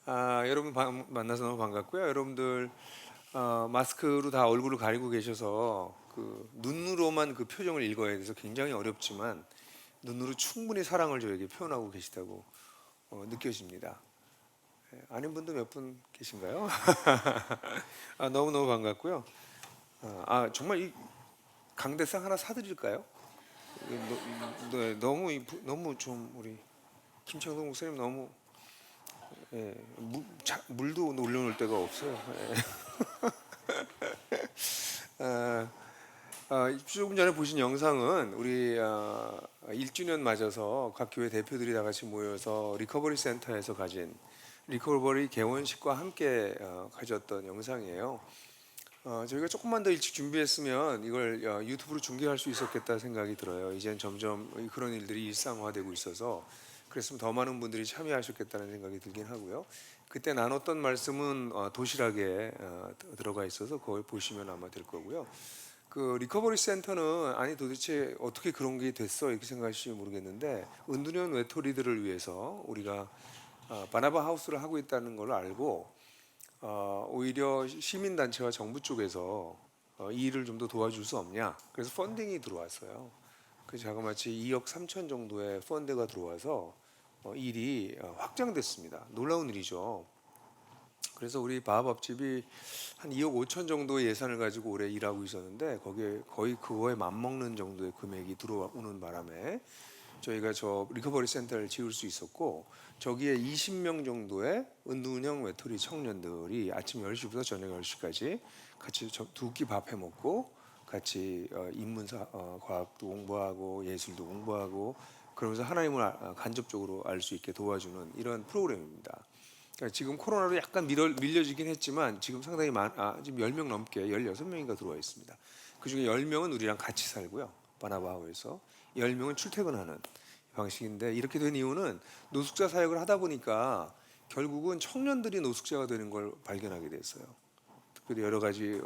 여러분 만나서 너무 반갑고요. 여러분들 마스크로 다 얼굴을 가리고 계셔서 그 눈으로만 그 표정을 읽어야 돼서 굉장히 어렵지만 눈으로 충분히 사랑을 저에게 표현하고 계시다고 느껴집니다. 아닌 분도 몇 분 계신가요? 너무너무 반갑고요. 정말 이 강대상 하나 사드릴까요? 네, 너무 좀 우리 김창동 목사님 너무 물도 올려놓을 데가 없어요. 아, 조금 전에 보신 영상은 우리 1주년 맞아서 각 교회 대표들이 다 같이 모여서 리커버리 센터에서 가진 리커버리 개원식과 함께 가졌던 영상이에요. 저희가 조금만 더 일찍 준비했으면 이걸 유튜브로 중계할 수 있었겠다 생각이 들어요. 이젠 점점 그런 일들이 일상화되고 있어서 그랬으면 더 많은 분들이 참여하셨겠다는 생각이 들긴 하고요. 그때 나눴던 말씀은 도시락에 들어가 있어서 그걸 보시면 아마 될 거고요. 그 리커버리 센터는 아니 도대체 어떻게 그런 게 됐어 이렇게 생각하실지 모르겠는데 은둔형 외톨이들을 위해서 우리가 바나바 하우스를 하고 있다는 걸 알고 오히려 시민단체와 정부 쪽에서 이 일을 좀 더 도와줄 수 없냐 그래서 펀딩이 들어왔어요. 그래서 자그마치 2억 3천 정도의 펀드가 들어와서 일이 확장됐습니다. 놀라운 일이죠. 그래서 우리 바하밥집이 한 2억 5천 정도의 예산을 가지고 올해 일하고 있었는데 거기에 거의 그거에 맞먹는 정도의 금액이 들어오는 바람에 저희가 저 리커버리 센터를 지을 수 있었고 저기에 20명 정도의 은둔형 외톨이 청년들이 아침 10시부터 저녁 10시까지 같이 두 끼 밥 해 먹고 같이 인문사 과학도 공부하고 예술도 공부하고 그러면서 하나님을 간접적으로 알 수 있게 도와주는 이런 프로그램입니다. 그러니까 지금 코로나로 약간 밀려지긴 했지만 지금 상당히 지금 10명 넘게 16명인가 들어와 있습니다. 그중에 10명은 우리랑 같이 살고요. 바나바하우에서 10명은 출퇴근하는 방식인데 이렇게 된 이유는 노숙자 사역을 하다 보니까 결국은 청년들이 노숙자가 되는 걸 발견하게 됐어요. 특별히 여러 가지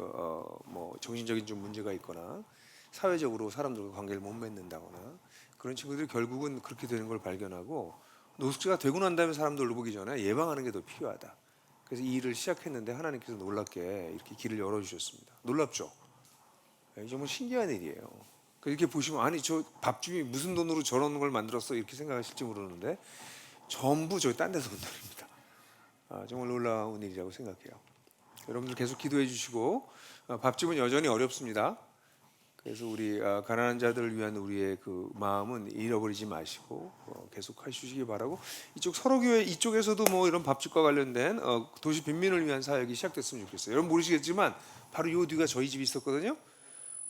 뭐 정신적인 좀 문제가 있거나 사회적으로 사람들과 관계를 못 맺는다거나 그런 친구들이 결국은 그렇게 되는 걸 발견하고 노숙자가 되고 난 다음에 사람들을 보기 전에 예방하는 게 더 필요하다. 그래서 이 일을 시작했는데 하나님께서 놀랍게 이렇게 길을 열어주셨습니다. 놀랍죠? 정말 신기한 일이에요. 이렇게 보시면 아니 저 밥집이 무슨 돈으로 저런 걸 만들었어 이렇게 생각하실지 모르는데 전부 저 딴 데서 온 돈입니다. 정말 놀라운 일이라고 생각해요. 여러분들 계속 기도해 주시고 밥집은 여전히 어렵습니다. 그래서 우리 가난한 자들을 위한 우리의 그 마음은 잃어버리지 마시고 계속 하시기 바라고 이쪽 서로교회 이쪽에서도 뭐 이런 밥집과 관련된 도시 빈민을 위한 사역이 시작됐으면 좋겠어요. 여러분 모르시겠지만 바로 요 뒤가 저희 집이 있었거든요.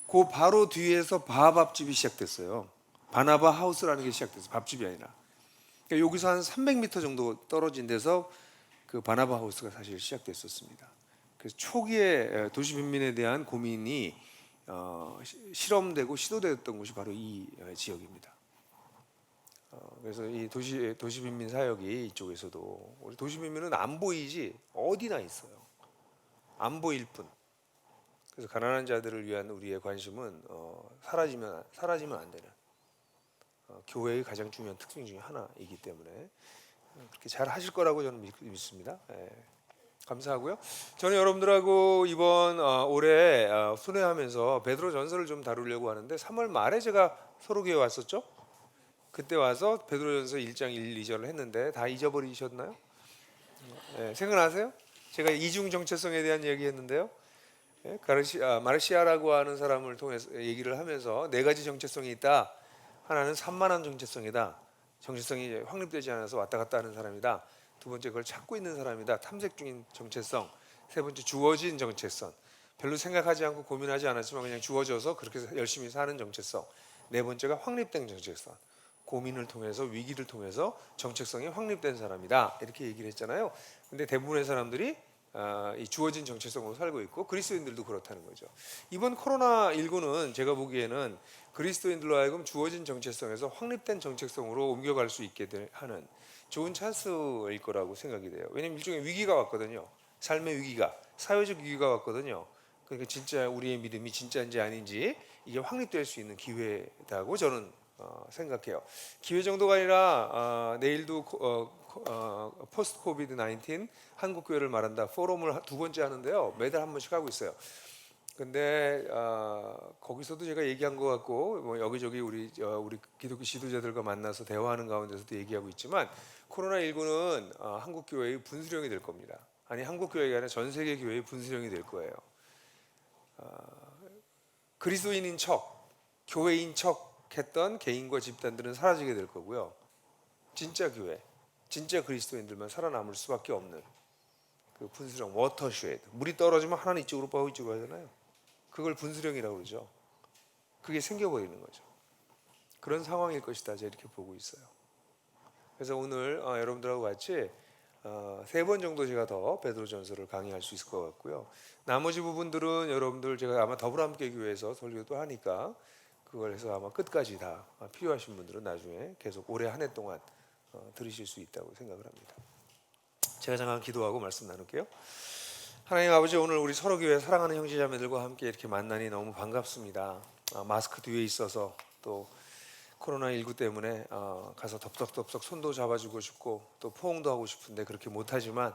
그 바로 뒤에서 바밥집이 시작됐어요. 바나바 하우스라는 게 시작됐어요. 밥집이 아니라. 그러니까 여기서 한 300m 정도 떨어진 데서 그 바나바 하우스가 사실 시작됐었습니다. 그래서 초기에 도시 빈민에 대한 고민이 실험되고 시도되었던 곳이 바로 이 지역입니다. 그래서 이 도시 빈민 사역이 이쪽에서도 우리 도시 빈민은 안 보이지 어디나 있어요. 안 보일 뿐. 그래서 가난한 자들을 위한 우리의 관심은 사라지면 안 되는 교회의 가장 중요한 특징 중에 하나이기 때문에 그렇게 잘 하실 거라고 저는 믿습니다. 감사하고요. 저는 여러분들하고 이번 올해 순회하면서 베드로 전서를 좀 다루려고 하는데 3월 말에 제가 서로교회 왔었죠. 그때 와서 베드로전서 1장 1, 2절을 했는데 다 잊어버리셨나요? 생각나세요? 제가 이중 정체성에 대한 얘기했는데요. 마르시아라고 하는 사람을 통해서 얘기를 하면서 네 가지 정체성이 있다. 하나는 산만한 정체성이다. 정체성이 확립되지 않아서 왔다 갔다 하는 사람이다. 두 번째 그걸 찾고 있는 사람이다. 탐색 중인 정체성. 세 번째 주어진 정체성. 별로 생각하지 않고 고민하지 않았지만 그냥 주어져서 그렇게 열심히 사는 정체성. 네 번째가 확립된 정체성. 고민을 통해서 위기를 통해서 정체성이 확립된 사람이다. 이렇게 얘기를 했잖아요. 근데 대부분의 사람들이 이 주어진 정체성으로 살고 있고 그리스도인들도 그렇다는 거죠. 이번 코로나19는 제가 보기에는 그리스도인들로 하여금 주어진 정체성에서 확립된 정체성으로 옮겨갈 수 있게 하는 좋은 찬스일 거라고 생각이 돼요. 왜냐하면 일종의 위기가 왔거든요. 삶의 위기가, 사회적 위기가 왔거든요. 그러니까 진짜 우리의 믿음이 진짜인지 아닌지 이게 확립될 수 있는 기회다고 저는 생각해요. 기회 정도가 아니라 내일도 포스트 코비드 19 한국 교회를 말한다 포럼을 두 번째 하는데요. 매달 한 번씩 하고 있어요. 근데 거기서도 제가 얘기한 것 같고 뭐 여기저기 우리 기독교 지도자들과 만나서 대화하는 가운데서도 얘기하고 있지만 코로나19는 한국 교회의 분수령이 될 겁니다. 아니 한국 교회가 아니라 전 세계 교회의 분수령이 될 거예요. 그리스도인인 척, 교회인 척 했던 개인과 집단들은 사라지게 될 거고요. 진짜 교회, 진짜 그리스도인들만 살아남을 수밖에 없는 그 분수령, 워터쉐드. 물이 떨어지면 하나는 이쪽으로 빠고 이쪽으로 하잖아요. 그걸 분수령이라고 그러죠. 그게 생겨버리는 거죠. 그런 상황일 것이다. 제가 이렇게 보고 있어요. 그래서 오늘 여러분들하고 같이 3번 정도 제가 더 베드로전서를 강의할 수 있을 것 같고요. 나머지 부분들은 여러분들 제가 아마 더불어함께 교회에서 설교도 하니까 그걸 해서 아마 끝까지 다 필요하신 분들은 나중에 계속 올해 한 해 동안 들으실 수 있다고 생각을 합니다. 제가 잠깐 기도하고 말씀 나눌게요. 하나님 아버지, 오늘 우리 서로교회 사랑하는 형제자매들과 함께 이렇게 만나니 너무 반갑습니다. 마스크 뒤에 있어서 또 코로나19 때문에 가서 덥석덥석 손도 잡아주고 싶고 또 포옹도 하고 싶은데 그렇게 못하지만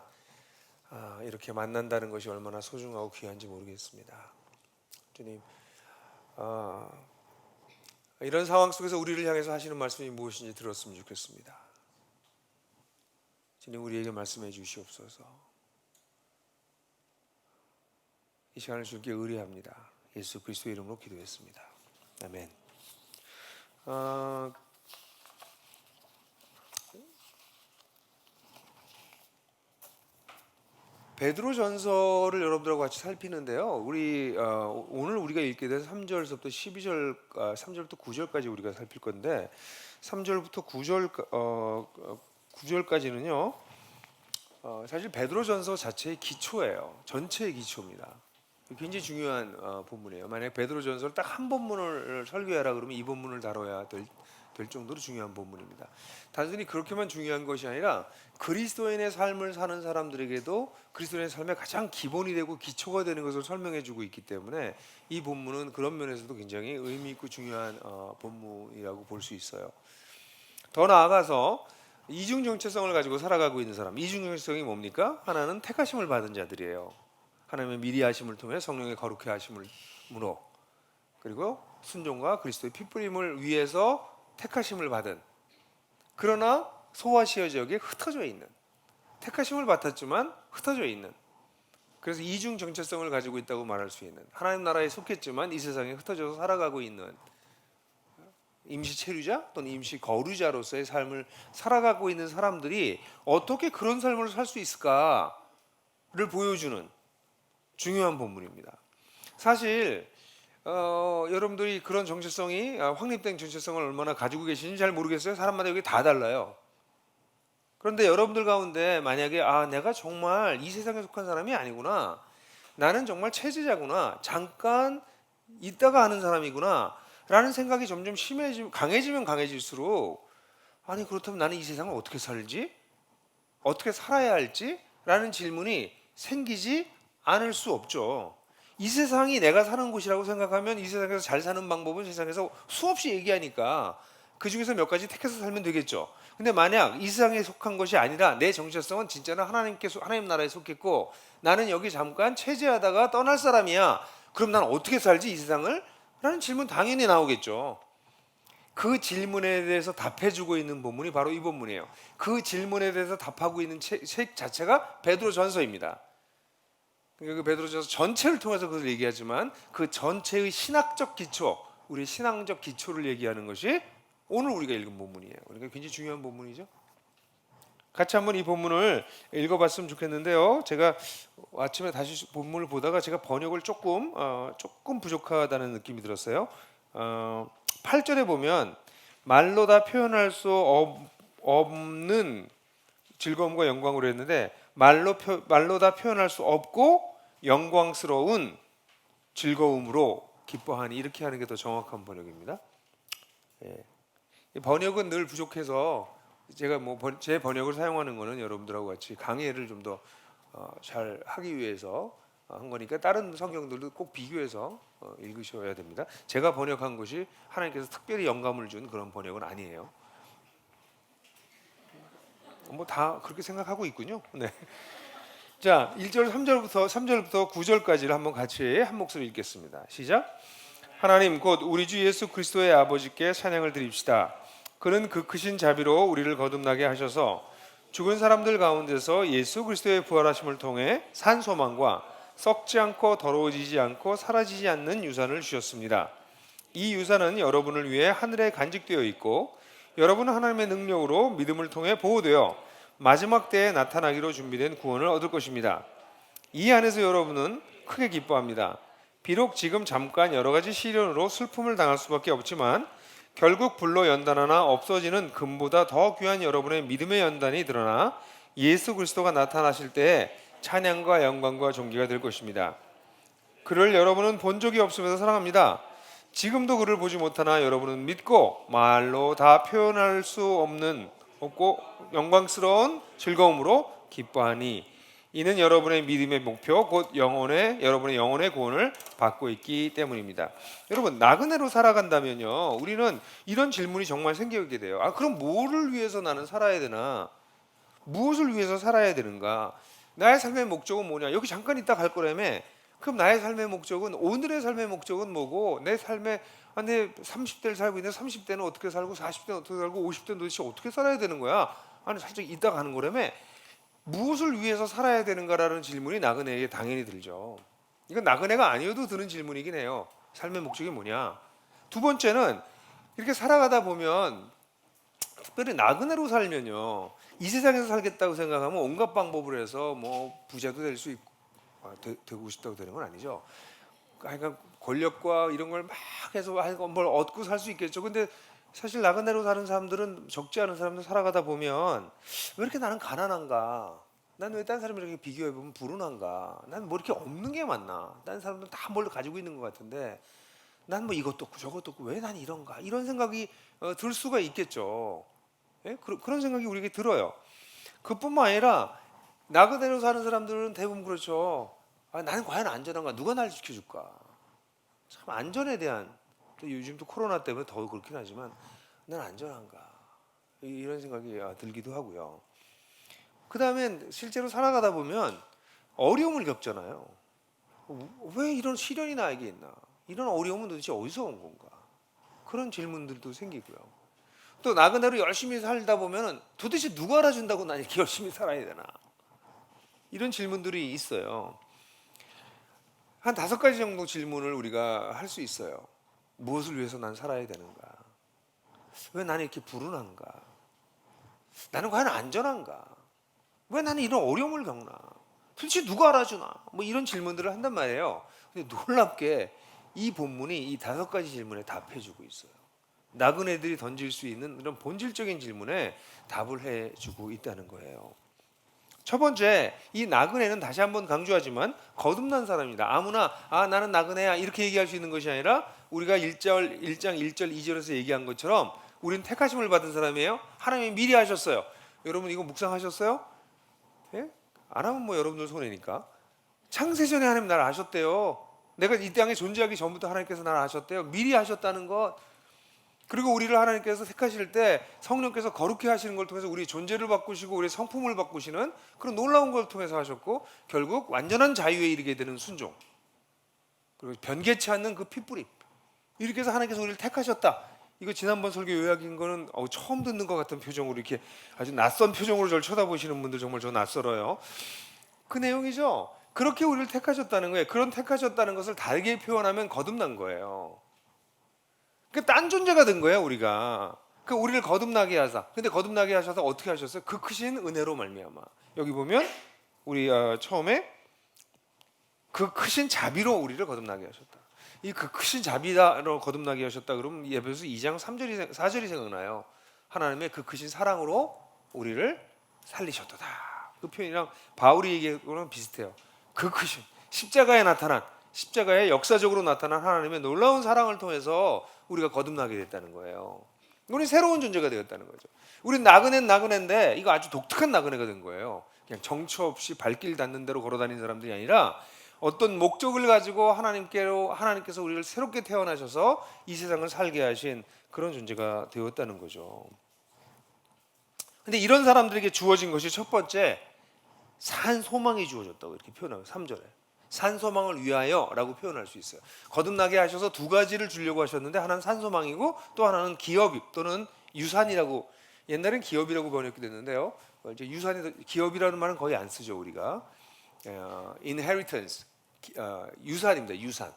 이렇게 만난다는 것이 얼마나 소중하고 귀한지 모르겠습니다. 주님, 이런 상황 속에서 우리를 향해서 하시는 말씀이 무엇인지 들었으면 좋겠습니다. 주님, 우리에게 말씀해 주시옵소서. 이 시간을 주께 의뢰합니다. 예수 그리스도의 이름으로 기도했습니다. 아멘. 베드로전서를 여러분들하고 같이 살피는데요. 우리 오늘 우리가 읽게 된 3절부터 12절, 3절부터 9절까지 우리가 살필 건데 3절부터 9절까지는요. 사실 베드로전서 자체의 기초예요. 전체의 기초입니다. 굉장히 중요한 본문이에요. 만약 베드로전서를 딱 한 본문을 설교하라 그러면 이 본문을 다뤄야 될 정도로 중요한 본문입니다. 단순히 그렇게만 중요한 것이 아니라 그리스도인의 삶을 사는 사람들에게도 그리스도인의 삶의 가장 기본이 되고 기초가 되는 것을 설명해주고 있기 때문에 이 본문은 그런 면에서도 굉장히 의미 있고 중요한 본문이라고 볼 수 있어요. 더 나아가서 이중 정체성을 가지고 살아가고 있는 사람, 이중 정체성이 뭡니까? 하나는 택하심을 받은 자들이에요. 하나님의 미리 하심을 통해 성령의 거룩해 하심으로, 그리고 순종과 그리스도의 피뿌림을 위해서 택하심을 받은, 그러나 소아시아 지역에 흩어져 있는, 택하심을 받았지만 흩어져 있는, 그래서 이중 정체성을 가지고 있다고 말할 수 있는, 하나님 나라에 속했지만 이 세상에 흩어져서 살아가고 있는 임시 체류자 또는 임시 거류자로서의 삶을 살아가고 있는 사람들이 어떻게 그런 삶을 살 수 있을까를 보여주는 중요한 본문입니다. 사실 여러분들이 그런 정체성이 확립된 정체성을 얼마나 가지고 계시는지 잘 모르겠어요. 사람마다 여기 다 달라요. 그런데 여러분들 가운데 만약에 내가 정말 이 세상에 속한 사람이 아니구나, 나는 정말 체제자구나, 잠깐 있다가 하는 사람이구나 라는 생각이 점점 강해지면 강해질수록 그렇다면 나는 이 세상을 어떻게 살지? 어떻게 살아야 할지? 라는 질문이 생기지 않을 수 없죠. 이 세상이 내가 사는 곳이라고 생각하면 이 세상에서 잘 사는 방법은 세상에서 수없이 얘기하니까 그 중에서 몇 가지 택해서 살면 되겠죠. 근데 만약 이 세상에 속한 것이 아니라 내 정체성은 진짜는 하나님 나라에 속했고 나는 여기 잠깐 체제하다가 떠날 사람이야. 그럼 난 어떻게 살지 이 세상을? 라는 질문 당연히 나오겠죠. 그 질문에 대해서 답해주고 있는 본문이 바로 이 본문이에요. 그 질문에 대해서 답하고 있는 책 자체가 베드로전서입니다. 그 베드로전서 전체를 통해서 그것을 얘기하지만 그 전체의 신학적 기초, 우리 신앙적 기초를 얘기하는 것이 오늘 우리가 읽은 본문이에요. 그러니까 굉장히 중요한 본문이죠. 같이 한번 이 본문을 읽어봤으면 좋겠는데요. 제가 아침에 다시 본문을 보다가 제가 번역을 조금 부족하다는 느낌이 들었어요. 8절에 보면 말로 다 표현할 수 없는 즐거움과 영광으로 했는데 말로 다 표현할 수 없고 영광스러운 즐거움으로 기뻐하니, 이렇게 하는 게 더 정확한 번역입니다. 번역은 늘 부족해서 제가 제 번역을 사용하는 거는 여러분들하고 같이 강의를 좀 더 잘 하기 위해서 한 거니까 다른 성경들도 꼭 비교해서 읽으셔야 됩니다. 제가 번역한 것이 하나님께서 특별히 영감을 준 그런 번역은 아니에요. 뭐 다 그렇게 생각하고 있군요. 네. 자, 1절 3절부터 9절까지를 한번 같이 한 목소리 읽겠습니다. 시작. 하나님 곧 우리 주 예수 그리스도의 아버지께 찬양을 드립시다. 그는 그 크신 자비로 우리를 거듭나게 하셔서 죽은 사람들 가운데서 예수 그리스도의 부활하심을 통해 산 소망과 썩지 않고 더러워지지 않고 사라지지 않는 유산을 주셨습니다. 이 유산은 여러분을 위해 하늘에 간직되어 있고 여러분은 하나님의 능력으로 믿음을 통해 보호되어 마지막 때에 나타나기로 준비된 구원을 얻을 것입니다. 이 안에서 여러분은 크게 기뻐합니다. 비록 지금 잠깐 여러 가지 시련으로 슬픔을 당할 수밖에 없지만 결국 불로 연단하나 없어지는 금보다 더 귀한 여러분의 믿음의 연단이 드러나 예수 그리스도가 나타나실 때에 찬양과 영광과 존귀가 될 것입니다. 그를 여러분은 본 적이 없으면서 사랑합니다. 지금도 그를 보지 못하나 여러분은 믿고 말로 다 표현할 수 없고 영광스러운 즐거움으로 기뻐하니 이는 여러분의 믿음의 목표 곧 여러분의 영혼의 구원을 받고 있기 때문입니다. 여러분 나그네로 살아간다면요 우리는 이런 질문이 정말 생기게 돼요. 그럼 뭐를 위해서 나는 살아야 되나? 무엇을 위해서 살아야 되는가? 나의 삶의 목적은 뭐냐? 여기 잠깐 있다 갈 거라며. 그럼 나의 삶의 목적은 오늘의 삶의 목적은 뭐고 내 삶의 내 30대를 살고 있는데 30대는 어떻게 살고 40대는 어떻게 살고 50대는 도대체 어떻게 살아야 되는 거야? 살짝 있다 가는 거라며. 무엇을 위해서 살아야 되는가라는 질문이 나그네에게 당연히 들죠. 이건 나그네가 아니어도 드는 질문이긴 해요. 삶의 목적이 뭐냐? 두 번째는 이렇게 살아가다 보면 특별히 나그네로 살면요 이 세상에서 살겠다고 생각하면 온갖 방법을 해서 뭐 부자도 될 수 있고 되고 싶다고 되는 건 아니죠. 그러니까 권력과 이런 걸 막 해서 뭘 얻고 살 수 있겠죠. 근데 사실 나그네로 사는 사람들은 적지 않은 사람들 살아가다 보면 왜 이렇게 나는 가난한가? 난 왜 다른 사람이랑 이렇게 비교해 보면 불운한가? 난 뭐 이렇게 없는 게 많나? 다른 사람들은 다 뭘 가지고 있는 것 같은데 난 뭐 이것도 없고 저것도 없고 왜 난 이런가? 이런 생각이 들 수가 있겠죠. 예? 그런 생각이 우리에게 들어요. 그뿐만 아니라 나그네로 사는 사람들은 대부분 그렇죠. 나는 과연 안전한가? 누가 날 지켜줄까? 참 안전에 대한 또 요즘 또 코로나 때문에 더 그렇긴 하지만 난 안전한가? 이런 생각이 들기도 하고요. 그 다음엔 실제로 살아가다 보면 어려움을 겪잖아요. 왜 이런 시련이 나에게 있나? 이런 어려움은 도대체 어디서 온 건가? 그런 질문들도 생기고요. 또 나그네로 열심히 살다 보면 도대체 누가 알아준다고 난 이렇게 열심히 살아야 되나? 이런 질문들이 있어요. 한 5가지 정도 질문을 우리가 할 수 있어요. 무엇을 위해서 난 살아야 되는가? 왜 나는 이렇게 불운한가? 나는 과연 안전한가? 왜 나는 이런 어려움을 겪나? 도대체 누가 알아주나? 뭐 이런 질문들을 한단 말이에요. 근데 놀랍게 이 본문이 이 5가지 질문에 답해주고 있어요. 나그네들이 던질 수 있는 이런 본질적인 질문에 답을 해주고 있다는 거예요. 첫 번째, 이 나그네는 다시 한번 강조하지만 거듭난 사람입니다. 아무나 나는 나그네야 이렇게 얘기할 수 있는 것이 아니라 우리가 1장 1절 2절에서 얘기한 것처럼 우리는 택하심을 받은 사람이에요. 하나님이 미리 하셨어요. 여러분 이거 묵상하셨어요? 예? 안 하면 뭐 여러분들 손해니까. 창세전에 하나님 나를 아셨대요. 내가 이 땅에 존재하기 전부터 하나님께서 나를 아셨대요. 미리 하셨다는 것. 그리고 우리를 하나님께서 택하실 때 성령께서 거룩해 하시는 걸 통해서 우리 존재를 바꾸시고 우리 성품을 바꾸시는 그런 놀라운 걸 통해서 하셨고 결국 완전한 자유에 이르게 되는 순종 그리고 변개치 않는 그 핏뿌림 이렇게 해서 하나님께서 우리를 택하셨다. 이거 지난번 설교 요약인 거는 처음 듣는 것 같은 표정으로 이렇게 아주 낯선 표정으로 저를 쳐다보시는 분들 정말 저 낯설어요. 그 내용이죠. 그렇게 우리를 택하셨다는 거예요. 그런 택하셨다는 것을 다르게 표현하면 거듭난 거예요. 딴 존재가 된 거예요 우리가. 우리를 거듭나게 하사. 근데 거듭나게 하셔서 어떻게 하셨어요? 그 크신 은혜로 말미암아. 여기 보면 우리 처음에 그 크신 자비로 우리를 거듭나게 하셨다. 이 그 크신 자비로 거듭나게 하셨다 그러면 에베소서 2장 3절이 4절이 생각나요. 하나님의 그 크신 사랑으로 우리를 살리셨도다. 그 표현이랑 바울이 얘기한 거랑 비슷해요. 그 크신 십자가에 나타난 십자가에 역사적으로 나타난 하나님의 놀라운 사랑을 통해서 우리가 거듭나게 됐다는 거예요. 우리 새로운 존재가 되었다는 거죠. 우리 나그네인데 이거 아주 독특한 나그네가 된 거예요. 그냥 정처 없이 발길 닿는 대로 걸어다니는 사람들이 아니라 어떤 목적을 가지고 하나님께서 우리를 새롭게 태어나셔서 이 세상을 살게 하신 그런 존재가 되었다는 거죠. 근데 이런 사람들에게 주어진 것이 첫 번째, 산 소망이 주어졌다고 이렇게 표현하고 3절에 산 소망을 위하여라고 표현할 수 있어요. 거듭나게 하셔서 두 가지를 주려고 하셨는데 하나는 산 소망이고 또 하나는 기업 또는 유산이라고, 옛날엔 기업이라고 번역이 됐는데요. 이제 기업이라는 말은 거의 안 쓰죠 우리가. inheritance, 유산입니다. 유산,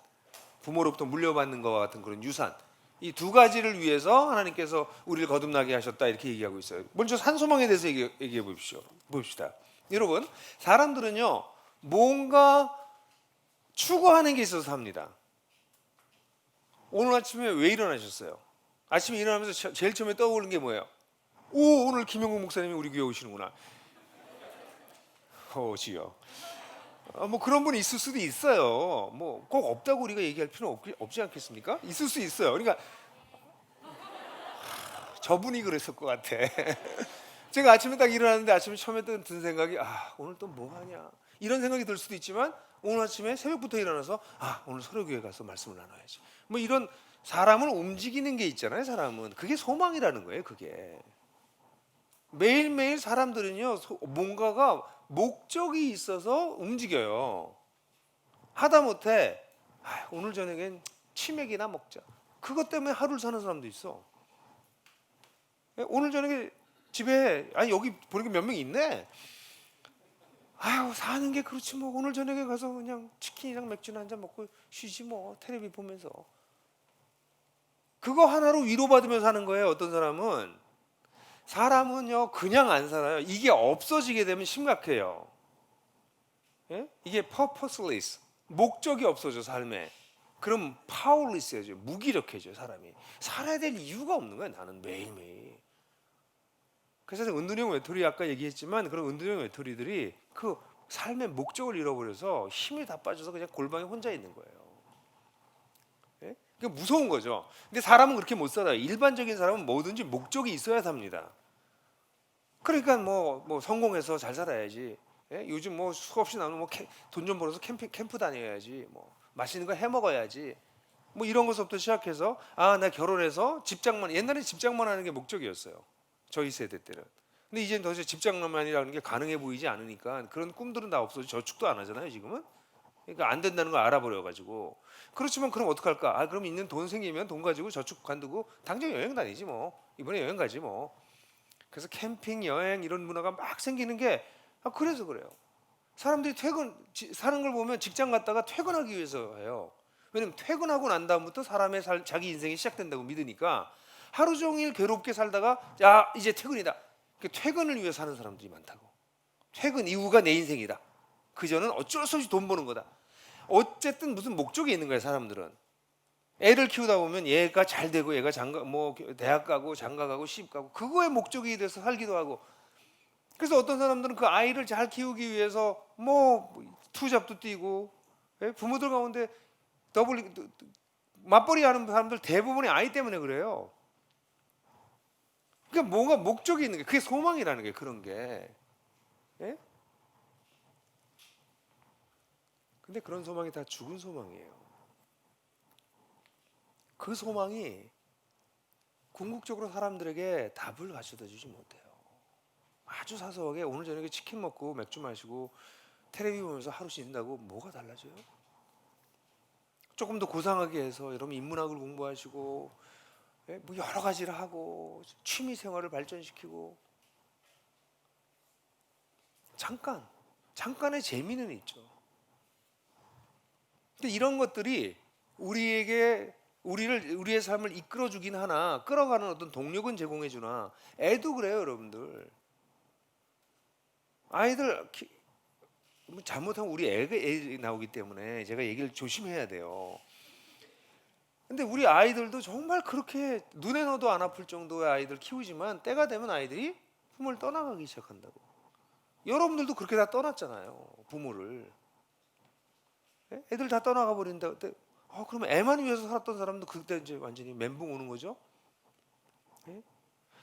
부모로부터 물려받는 것과 같은 그런 유산. 이 두 가지를 위해서 하나님께서 우리를 거듭나게 하셨다 이렇게 얘기하고 있어요. 먼저 산소망에 대해서 얘기해 봅시다. 여러분, 사람들은요 뭔가 추구하는 게 있어서 삽니다. 오늘 아침에 왜 일어나셨어요? 아침에 일어나면서 제일 처음에 떠오르는 게 뭐예요? 오, 오늘 김영국 목사님이 우리 교회 오시는구나. 지요. 뭐 그런 분이 있을 수도 있어요. 뭐 꼭 없다고 우리가 얘기할 필요는 없지 않겠습니까? 있을 수 있어요. 그러니까 저분이 그랬을 것 같아. 제가 아침에 딱 일어났는데 아침에 처음에 든 생각이 오늘 또 뭐 하냐 이런 생각이 들 수도 있지만 오늘 아침에 새벽부터 일어나서 오늘 설교교회 가서 말씀을 나눠야지, 뭐 이런 사람을 움직이는 게 있잖아요. 사람은 그게 소망이라는 거예요. 그게 매일매일 사람들은요 뭔가가 목적이 있어서 움직여요. 하다못해 오늘 저녁엔 치맥이나 먹자, 그것 때문에 하루를 사는 사람도 있어. 오늘 저녁에 집에 여기 보니까 몇 명 있네. 사는 게 그렇지 뭐, 오늘 저녁에 가서 그냥 치킨이랑 맥주나 한잔 먹고 쉬지 뭐, 텔레비 보면서. 그거 하나로 위로받으면서 사는 거예요. 어떤 사람은요 그냥 안 살아요. 이게 없어지게 되면 심각해요. 예? 이게 purposeless, 목적이 없어져 삶에. 그럼 powerless해져요. 무기력해져요. 사람이 살아야 될 이유가 없는 거예요. 나는 매일매일. 그래서 은둔형 외톨이 아까 얘기했지만 그런 은둔형 외톨이들이 그 삶의 목적을 잃어버려서 힘이 다 빠져서 그냥 골방에 혼자 있는 거예요. 예? 그게 무서운 거죠. 근데 사람은 그렇게 못 살아요. 일반적인 사람은 뭐든지 목적이 있어야 삽니다. 그러니까 뭐 성공해서 잘 살아야지. 예? 요즘 뭐 수없이 나오는 돈 좀 벌어서 캠프 다녀야지. 뭐 맛있는 거 해 먹어야지. 뭐 이런 것부터 시작해서 나 결혼해서 옛날에 집장만 하는 게 목적이었어요. 저희 세대 때는. 근데 이제는 더 이상 집장만이라는 게 가능해 보이지 않으니까 그런 꿈들은 다 없어져. 저축도 안 하잖아요 지금은. 그러니까 안 된다는 걸 알아버려가지고. 그렇지만 그럼 어떡할까? 그럼 있는 돈 생기면 돈 가지고 저축 관두고 당장 여행 다니지 뭐. 이번에 여행 가지 뭐. 그래서 캠핑, 여행 이런 문화가 막 생기는 게 그래서 그래요. 사람들이 사는 걸 보면 직장 갔다가 퇴근하기 위해서 해요. 왜냐면 퇴근하고 난 다음부터 사람의 자기 인생이 시작된다고 믿으니까 하루 종일 괴롭게 살다가 이제 퇴근이다. 퇴근을 위해 사는 사람들이 많다고. 퇴근 이후가 내 인생이다. 그전은 어쩔 수 없이 돈 버는 거다. 어쨌든 무슨 목적이 있는 거예요. 사람들은. 애를 키우다 보면 얘가 잘 되고 얘가 대학 가고 장가 가고 시집 가고 그거에 목적이 돼서 살기도 하고. 그래서 어떤 사람들은 그 아이를 잘 키우기 위해서 투잡도 뛰고, 부모들 가운데 맞벌이 하는 사람들 대부분이 아이 때문에 그래요. 그러니까 뭔가 목적이 있는 게, 그게 소망이라는 게, 그런 게. 예? 근데 그런 소망이 다 죽은 소망이에요. 그 소망이 궁극적으로 사람들에게 답을 가져다 주지 못해요. 아주 사소하게 오늘 저녁에 치킨 먹고 맥주 마시고 텔레비 보면서 하루 지낸다고 뭐가 달라져요? 조금 더 고상하게 해서 여러분 인문학을 공부하시고 뭐 여러 가지를 하고 취미 생활을 발전시키고 잠깐의 재미는 있죠. 근데 이런 것들이 우리의 삶을 이끌어주긴 하나, 끌어가는 어떤 동력은 제공해주나, 애도 그래요. 여러분들 아이들 잘못하면 우리 애 나오기 때문에 제가 얘기를 조심해야 돼요. 근데 우리 아이들도 정말 그렇게 눈에 넣어도 안 아플 정도의 아이들 키우지만 때가 되면 아이들이 부모를 떠나가기 시작한다고. 여러분들도 그렇게 다 떠났잖아요. 부모를. 애들 다 떠나가 버린다. 그러면 애만 위해서 살았던 사람도 그때 이제 완전히 멘붕 오는 거죠.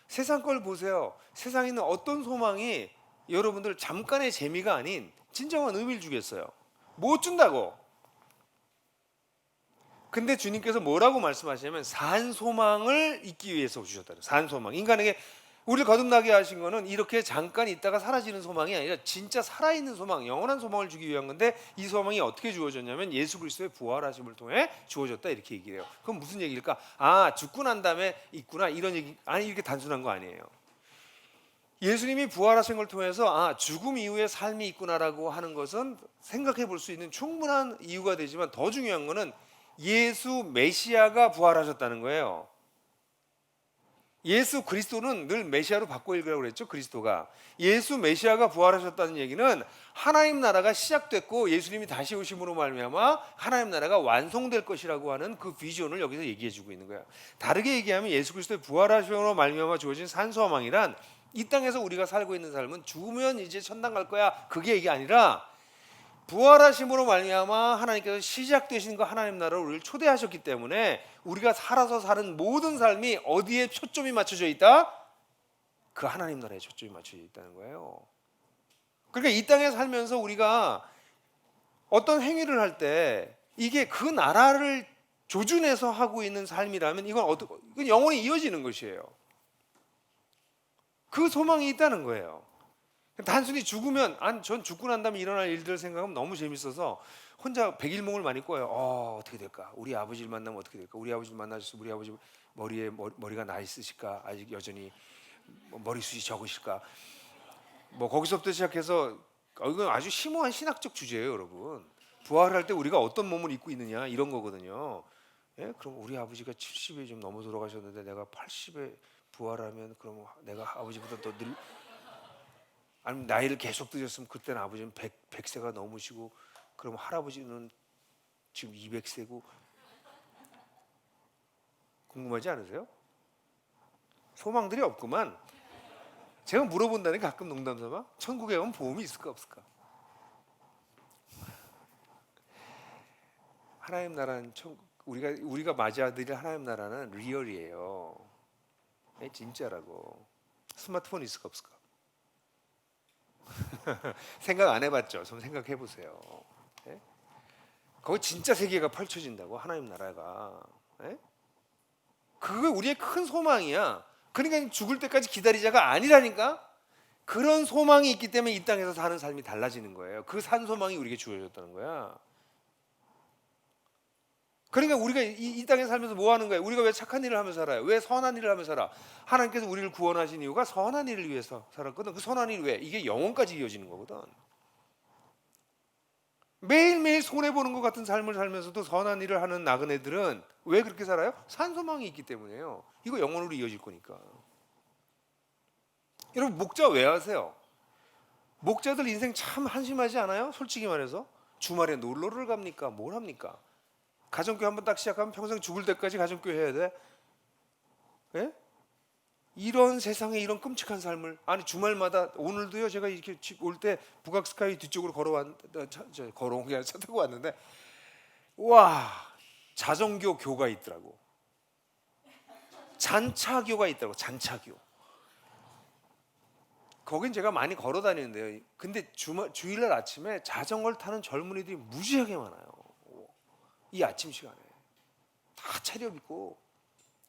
세상 걸 보세요. 세상에 있는 어떤 소망이 여러분들 잠깐의 재미가 아닌 진정한 의미를 주겠어요. 못 준다고. 근데 주님께서 뭐라고 말씀하시냐면 산 소망을 잊기 위해서 주셨다. 산 소망. 인간에게 우리를 거듭나게 하신 거는 이렇게 잠깐 있다가 사라지는 소망이 아니라 진짜 살아있는 소망, 영원한 소망을 주기 위한 건데, 이 소망이 어떻게 주어졌냐면 예수 그리스도의 부활하심을 통해 주어졌다, 이렇게 얘기를 해요. 그럼 무슨 얘기일까? 아, 죽고 난 다음에 있구나, 이런 얘기. 아니, 이렇게 단순한 거 아니에요. 예수님이 부활하신 걸 통해서 아, 죽음 이후에 삶이 있구나라고 하는 것은 생각해 볼 수 있는 충분한 이유가 되지만, 더 중요한 거는 예수 메시아가 부활하셨다는 거예요. 예수 그리스도는 늘 메시아로 바꿔 읽으라고 그랬죠. 그리스도가. 예수 메시아가 부활하셨다는 얘기는 하나님 나라가 시작됐고 예수님이 다시 오심으로 말미암아 하나님 나라가 완성될 것이라고 하는 그 비전을 여기서 얘기해 주고 있는 거예요. 다르게 얘기하면 예수 그리스도의 부활하심으로 말미암아 주어진 산소망이란, 이 땅에서 우리가 살고 있는 삶은 죽으면 이제 천당 갈 거야, 그게 얘기 아니라 부활하심으로 말미암아 하나님께서 시작되신 거, 하나님 나라로 우리를 초대하셨기 때문에 우리가 살아서 사는 모든 삶이 어디에 초점이 맞춰져 있다? 그 하나님 나라에 초점이 맞춰져 있다는 거예요. 그러니까 이 땅에 살면서 우리가 어떤 행위를 할 때 이게 그 나라를 조준해서 하고 있는 삶이라면 이건 영원히 이어지는 것이에요. 그 소망이 있다는 거예요. 단순히 죽으면, 전 죽고 난 다음에 일어날 일들 생각하면 너무 재밌어서 혼자 백일몽을 많이 꿔요. 어떻게 될까? 우리 아버지를 만나면 어떻게 될까? 우리 아버지를 만나서 우리 아버지 머리가 나 있으실까? 아직 여전히 머리숱이 적으실까? 뭐 거기서부터 시작해서 이건 아주 심오한 신학적 주제예요, 여러분. 부활할 때 우리가 어떤 몸을 입고 있느냐, 이런 거거든요. 예? 그럼 우리 아버지가 70에 좀 넘어 돌아가셨는데 내가 80에 부활하면 그럼 내가 아버지보다 더 아니면 나이를 계속 드셨으면 그때는 아버지는 100세가 넘으시고, 그럼 할아버지는 지금 200세고. 궁금하지 않으세요? 소망들이 없구만. 제가 물어본다니 가끔 농담삼아, 천국에 가면 보험이 있을까 없을까? 하나님 나라는 우리가 맞이하드릴 하나님 나라는 리얼이에요. 네, 진짜라고. 스마트폰 있을까 없을까? 생각 안 해봤죠? 좀 생각해 보세요. 네? 거기 진짜 세계가 펼쳐진다고, 하나님 나라가. 네? 그게 우리의 큰 소망이야. 그러니까 죽을 때까지 기다리자가 아니라니까. 그런 소망이 있기 때문에 이 땅에서 사는 삶이 달라지는 거예요. 그 산 소망이 우리에게 주어졌다는 거야. 그러니까 우리가 이 땅에 살면서 뭐 하는 거예요? 우리가 왜 착한 일을 하면서 살아요? 왜 선한 일을 하면서 살아? 하나님께서 우리를 구원하신 이유가 선한 일을 위해서 살았거든. 그 선한 일 왜? 이게 영원까지 이어지는 거거든. 매일매일 손해보는 것 같은 삶을 살면서도 선한 일을 하는 나그네들은 왜 그렇게 살아요? 산소망이 있기 때문에요. 이거 영원으로 이어질 거니까. 여러분, 목자 왜 하세요? 목자들 인생 참 한심하지 않아요? 솔직히 말해서. 주말에 놀러를 갑니까? 뭘 합니까? 가정교회 한번 딱 시작하면 평생 죽을 때까지 가정교회 해야 돼? 예? 이런 세상에 이런 끔찍한 삶을, 아니 주말마다, 오늘도요 제가 이렇게 올 때 북악스카이 뒤쪽으로 걸어온 게 아니라 차 타고 왔는데, 와, 자정교 교가 있더라고. 잔차교가 있더라고. 잔차교. 거긴 제가 많이 걸어 다니는데요. 근데 주일날 아침에 자전거를 타는 젊은이들이 무지하게 많아요. 이 아침 시간에 다 차려입고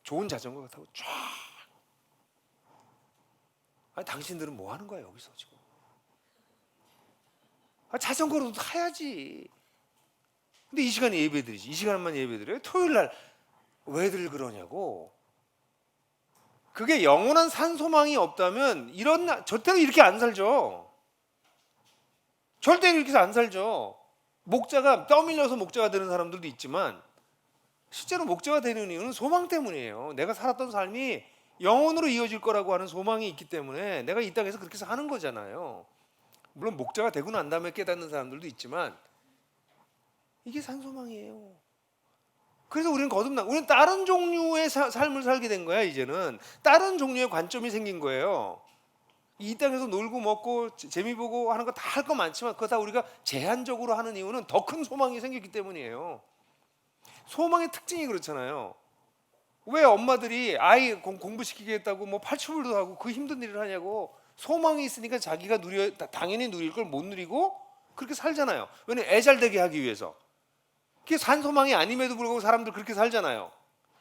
좋은 자전거 타고 쫙. 아니, 당신들은 뭐 하는 거야 여기서 지금? 자전거로도 타야지. 근데 이 시간에 예배드리지. 이 시간만 예배드려요? 토요일 날 왜들 그러냐고. 그게 영원한 산소망이 없다면 절대로 이렇게 안 살죠. 절대로 이렇게 안 살죠. 목자가 떠밀려서 목자가 되는 사람들도 있지만 실제로 목자가 되는 이유는 소망 때문이에요. 내가 살았던 삶이 영원으로 이어질 거라고 하는 소망이 있기 때문에 내가 이 땅에서 그렇게 사는 거잖아요. 물론 목자가 되고 난 다음에 깨닫는 사람들도 있지만 이게 산소망이에요. 그래서 우리는 우리는 다른 종류의 삶을 살게 된 거야. 이제는 다른 종류의 관점이 생긴 거예요. 이 땅에서 놀고 먹고 재미 보고 하는 거 다 할 거 많지만 그거 다 우리가 제한적으로 하는 이유는 더 큰 소망이 생겼기 때문이에요. 소망의 특징이 그렇잖아요. 왜 엄마들이 아이 공부시키겠다고 뭐 팔춤을도 하고 그 힘든 일을 하냐고. 소망이 있으니까 자기가 당연히 누릴 걸 못 누리고 그렇게 살잖아요. 왜냐면 애 잘 되게 하기 위해서. 그게 산소망이 아님에도 불구하고 사람들 그렇게 살잖아요.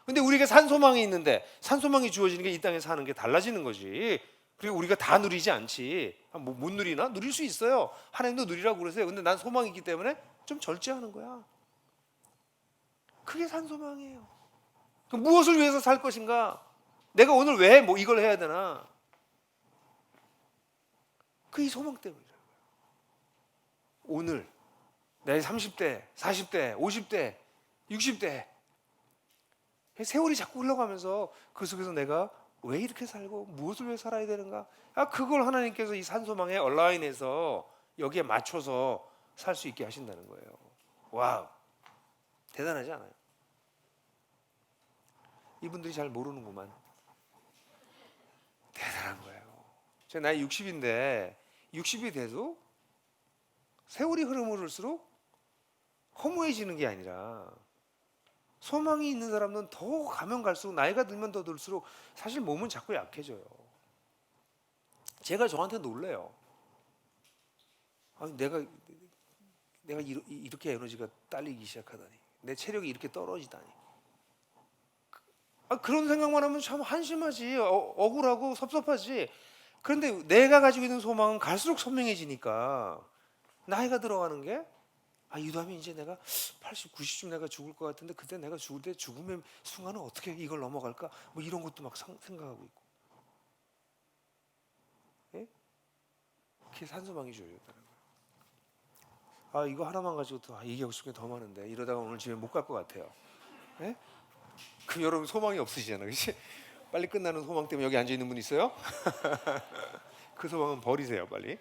근데 우리가 산소망이 있는데 산소망이 주어지는 게 이 땅에 사는 게 달라지는 거지. 그리고 우리가 다 누리지 않지. 못 누리나? 누릴 수 있어요. 하나님도 누리라고 그러세요. 근데 난 소망이 있기 때문에 좀 절제하는 거야. 그게 산소망이에요. 그럼 무엇을 위해서 살 것인가? 내가 오늘 왜 뭐 이걸 해야 되나? 그게 소망 때문이에요. 오늘 내 30대, 40대, 50대, 60대 세월이 자꾸 흘러가면서 그 속에서 내가 왜 이렇게 살고 무엇을 위해 살아야 되는가? 그걸 하나님께서 이 산소망에 얼라인해서 여기에 맞춰서 살 수 있게 하신다는 거예요. 와우, 대단하지 않아요? 이분들이 잘 모르는구만. 대단한 거예요. 제 나이 60인데 60이 돼도 세월이 흐를수록 허무해지는 게 아니라 소망이 있는 사람은 더 가면 갈수록 나이가 들면 더 들수록 사실 몸은 자꾸 약해져요. 제가 저한테 놀래요. 아니, 내가 이렇게 에너지가 딸리기 시작하다니, 내 체력이 이렇게 떨어지다니. 그런 생각만 하면 참 한심하지, 억울하고 섭섭하지. 그런데 내가 가지고 있는 소망은 갈수록 선명해지니까 나이가 들어가는 게 유다면 이제 내가 80, 90쯤 내가 죽을 것 같은데 그때 내가 죽을 때 죽음의 순간은 어떻게 이걸 넘어갈까? 뭐 이런 것도 막 생각하고 있고. 예? 그게 산소망이 주어졌다는 거예요. 이거 하나만 가지고 또 얘기하고 싶은 게 더 많은데 이러다가 오늘 집에 못 갈 것 같아요. 예? 그럼 여러분 소망이 없으시잖아요. 그치? 빨리 끝나는 소망 때문에 여기 앉아 있는 분 있어요? 그 소망은 버리세요, 빨리.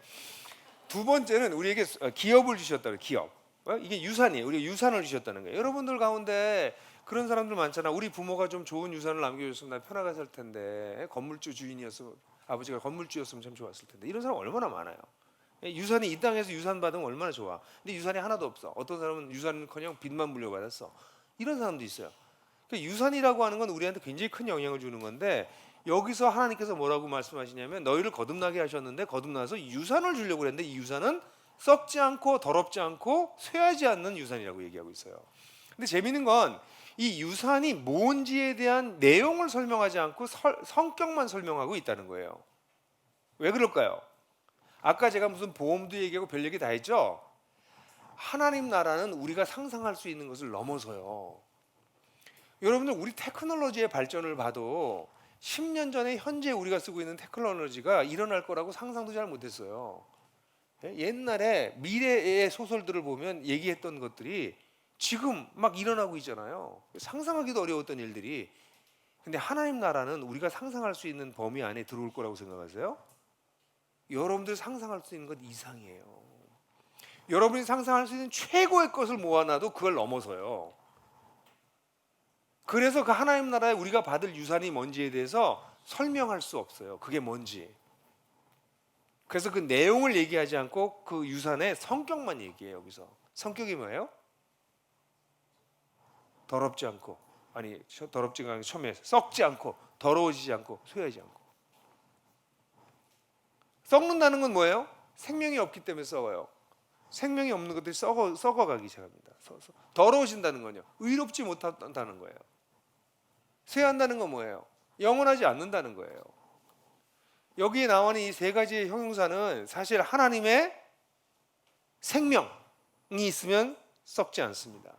두 번째는 우리에게 기업을 주셨다는 기업. 이게 유산이에요. 우리가 유산을 주셨다는 거예요. 여러분들 가운데 그런 사람들 많잖아. 우리 부모가 좀 좋은 유산을 남겨줬으면 나 편하게 살 텐데, 건물주 주인이었으면, 아버지가 건물주였으면 참 좋았을 텐데, 이런 사람 얼마나 많아요. 유산이 이 땅에서 유산 받으면 얼마나 좋아. 근데 유산이 하나도 없어. 어떤 사람은 유산은커녕 빚만 물려받았어. 이런 사람도 있어요. 그러니까 유산이라고 하는 건 우리한테 굉장히 큰 영향을 주는 건데, 여기서 하나님께서 뭐라고 말씀하시냐면 너희를 거듭나게 하셨는데 거듭나서 유산을 주려고 그랬는데 이 유산은 썩지 않고 더럽지 않고 쇠하지 않는 유산이라고 얘기하고 있어요. 근데 재미있는 건 이 유산이 뭔지에 대한 내용을 설명하지 않고 성격만 설명하고 있다는 거예요. 왜 그럴까요? 아까 제가 무슨 보험도 얘기하고 별 얘기 다 했죠? 하나님 나라는 우리가 상상할 수 있는 것을 넘어서요. 여러분들 우리 테크놀로지의 발전을 봐도 10년 전에 현재 우리가 쓰고 있는 테크놀로지가 일어날 거라고 상상도 잘 못했어요. 옛날에 미래의 소설들을 보면 얘기했던 것들이 지금 막 일어나고 있잖아요. 상상하기도 어려웠던 일들이. 근데 하나님 나라는 우리가 상상할 수 있는 범위 안에 들어올 거라고 생각하세요? 여러분들 상상할 수 있는 것 이상이에요. 여러분이 상상할 수 있는 최고의 것을 모아놔도 그걸 넘어서요. 그래서 그 하나님 나라에 우리가 받을 유산이 뭔지에 대해서 설명할 수 없어요. 그게 뭔지. 그래서 그 내용을 얘기하지 않고 그 유산의 성격만 얘기해요. 여기서 성격이 뭐예요? 더럽지 않고, 더럽지가 않고, 처음에 썩지 않고, 더러워지지 않고, 쇠하지 않고. 썩는다는 건 뭐예요? 생명이 없기 때문에 썩어요. 생명이 없는 것들이 썩어가기 시작합니다. 더러워진다는 건요, 의롭지 못한다는 거예요. 쇠한다는 건 뭐예요? 영원하지 않는다는 거예요. 여기에 나오는 이 세 가지의 형용사는 사실 하나님의 생명이 있으면 썩지 않습니다.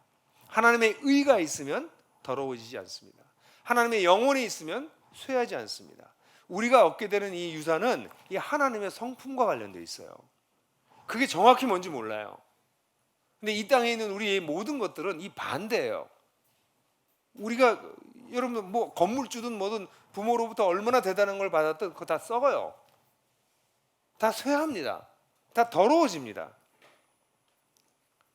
하나님의 의가 있으면 더러워지지 않습니다. 하나님의 영혼이 있으면 쇠하지 않습니다. 우리가 얻게 되는 이 유산은 이 하나님의 성품과 관련되어 있어요. 그게 정확히 뭔지 몰라요. 근데 이 땅에 있는 우리의 모든 것들은 이 반대예요. 우리가 여러분 뭐 건물주든 뭐든 부모로부터 얼마나 대단한 걸 받았든 그거 다 썩어요. 다 쇠합니다. 다 더러워집니다.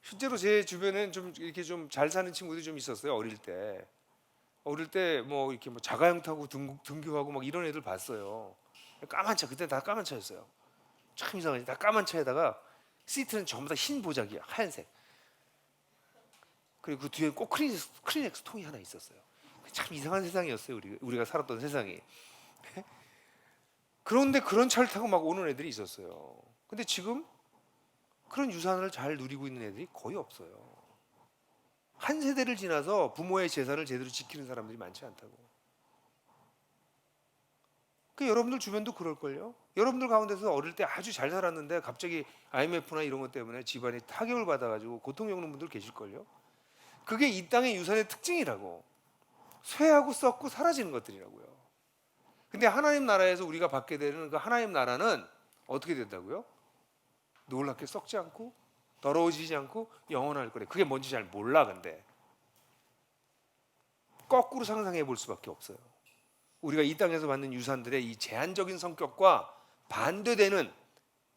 실제로 제 주변에는 좀 이렇게 좀 잘 사는 친구들이 좀 있었어요. 어릴 때 뭐 이렇게 뭐 자가용 타고 등교하고 막 이런 애들 봤어요. 까만 차, 그때 다 까만 차였어요. 참 이상하지. 다 까만 차에다가 시트는 전부 다 흰 보자기야, 하얀색. 그리고 그 뒤에 꼭 크리넥스 통이 하나 있었어요. 참 이상한 세상이었어요. 우리가 살았던 세상이. 그런데 그런 차를 타고 막 오는 애들이 있었어요. 근데 지금 그런 유산을 잘 누리고 있는 애들이 거의 없어요. 한 세대를 지나서 부모의 재산을 제대로 지키는 사람들이 많지 않다고. 그 여러분들 주변도 그럴걸요. 여러분들 가운데서 어릴 때 아주 잘 살았는데 갑자기 IMF나 이런 것 때문에 집안이 타격을 받아가지고 고통 겪는 분들 계실걸요. 그게 이 땅의 유산의 특징이라고. 쇠하고 썩고 사라지는 것들이라고요. 근데 하나님 나라에서 우리가 받게 되는 그 하나님 나라는 어떻게 된다고요? 놀랍게 썩지 않고 더러워지지 않고 영원할 거래. 그게 뭔지 잘 몰라. 근데 거꾸로 상상해 볼 수밖에 없어요. 우리가 이 땅에서 받는 유산들의 이 제한적인 성격과 반대되는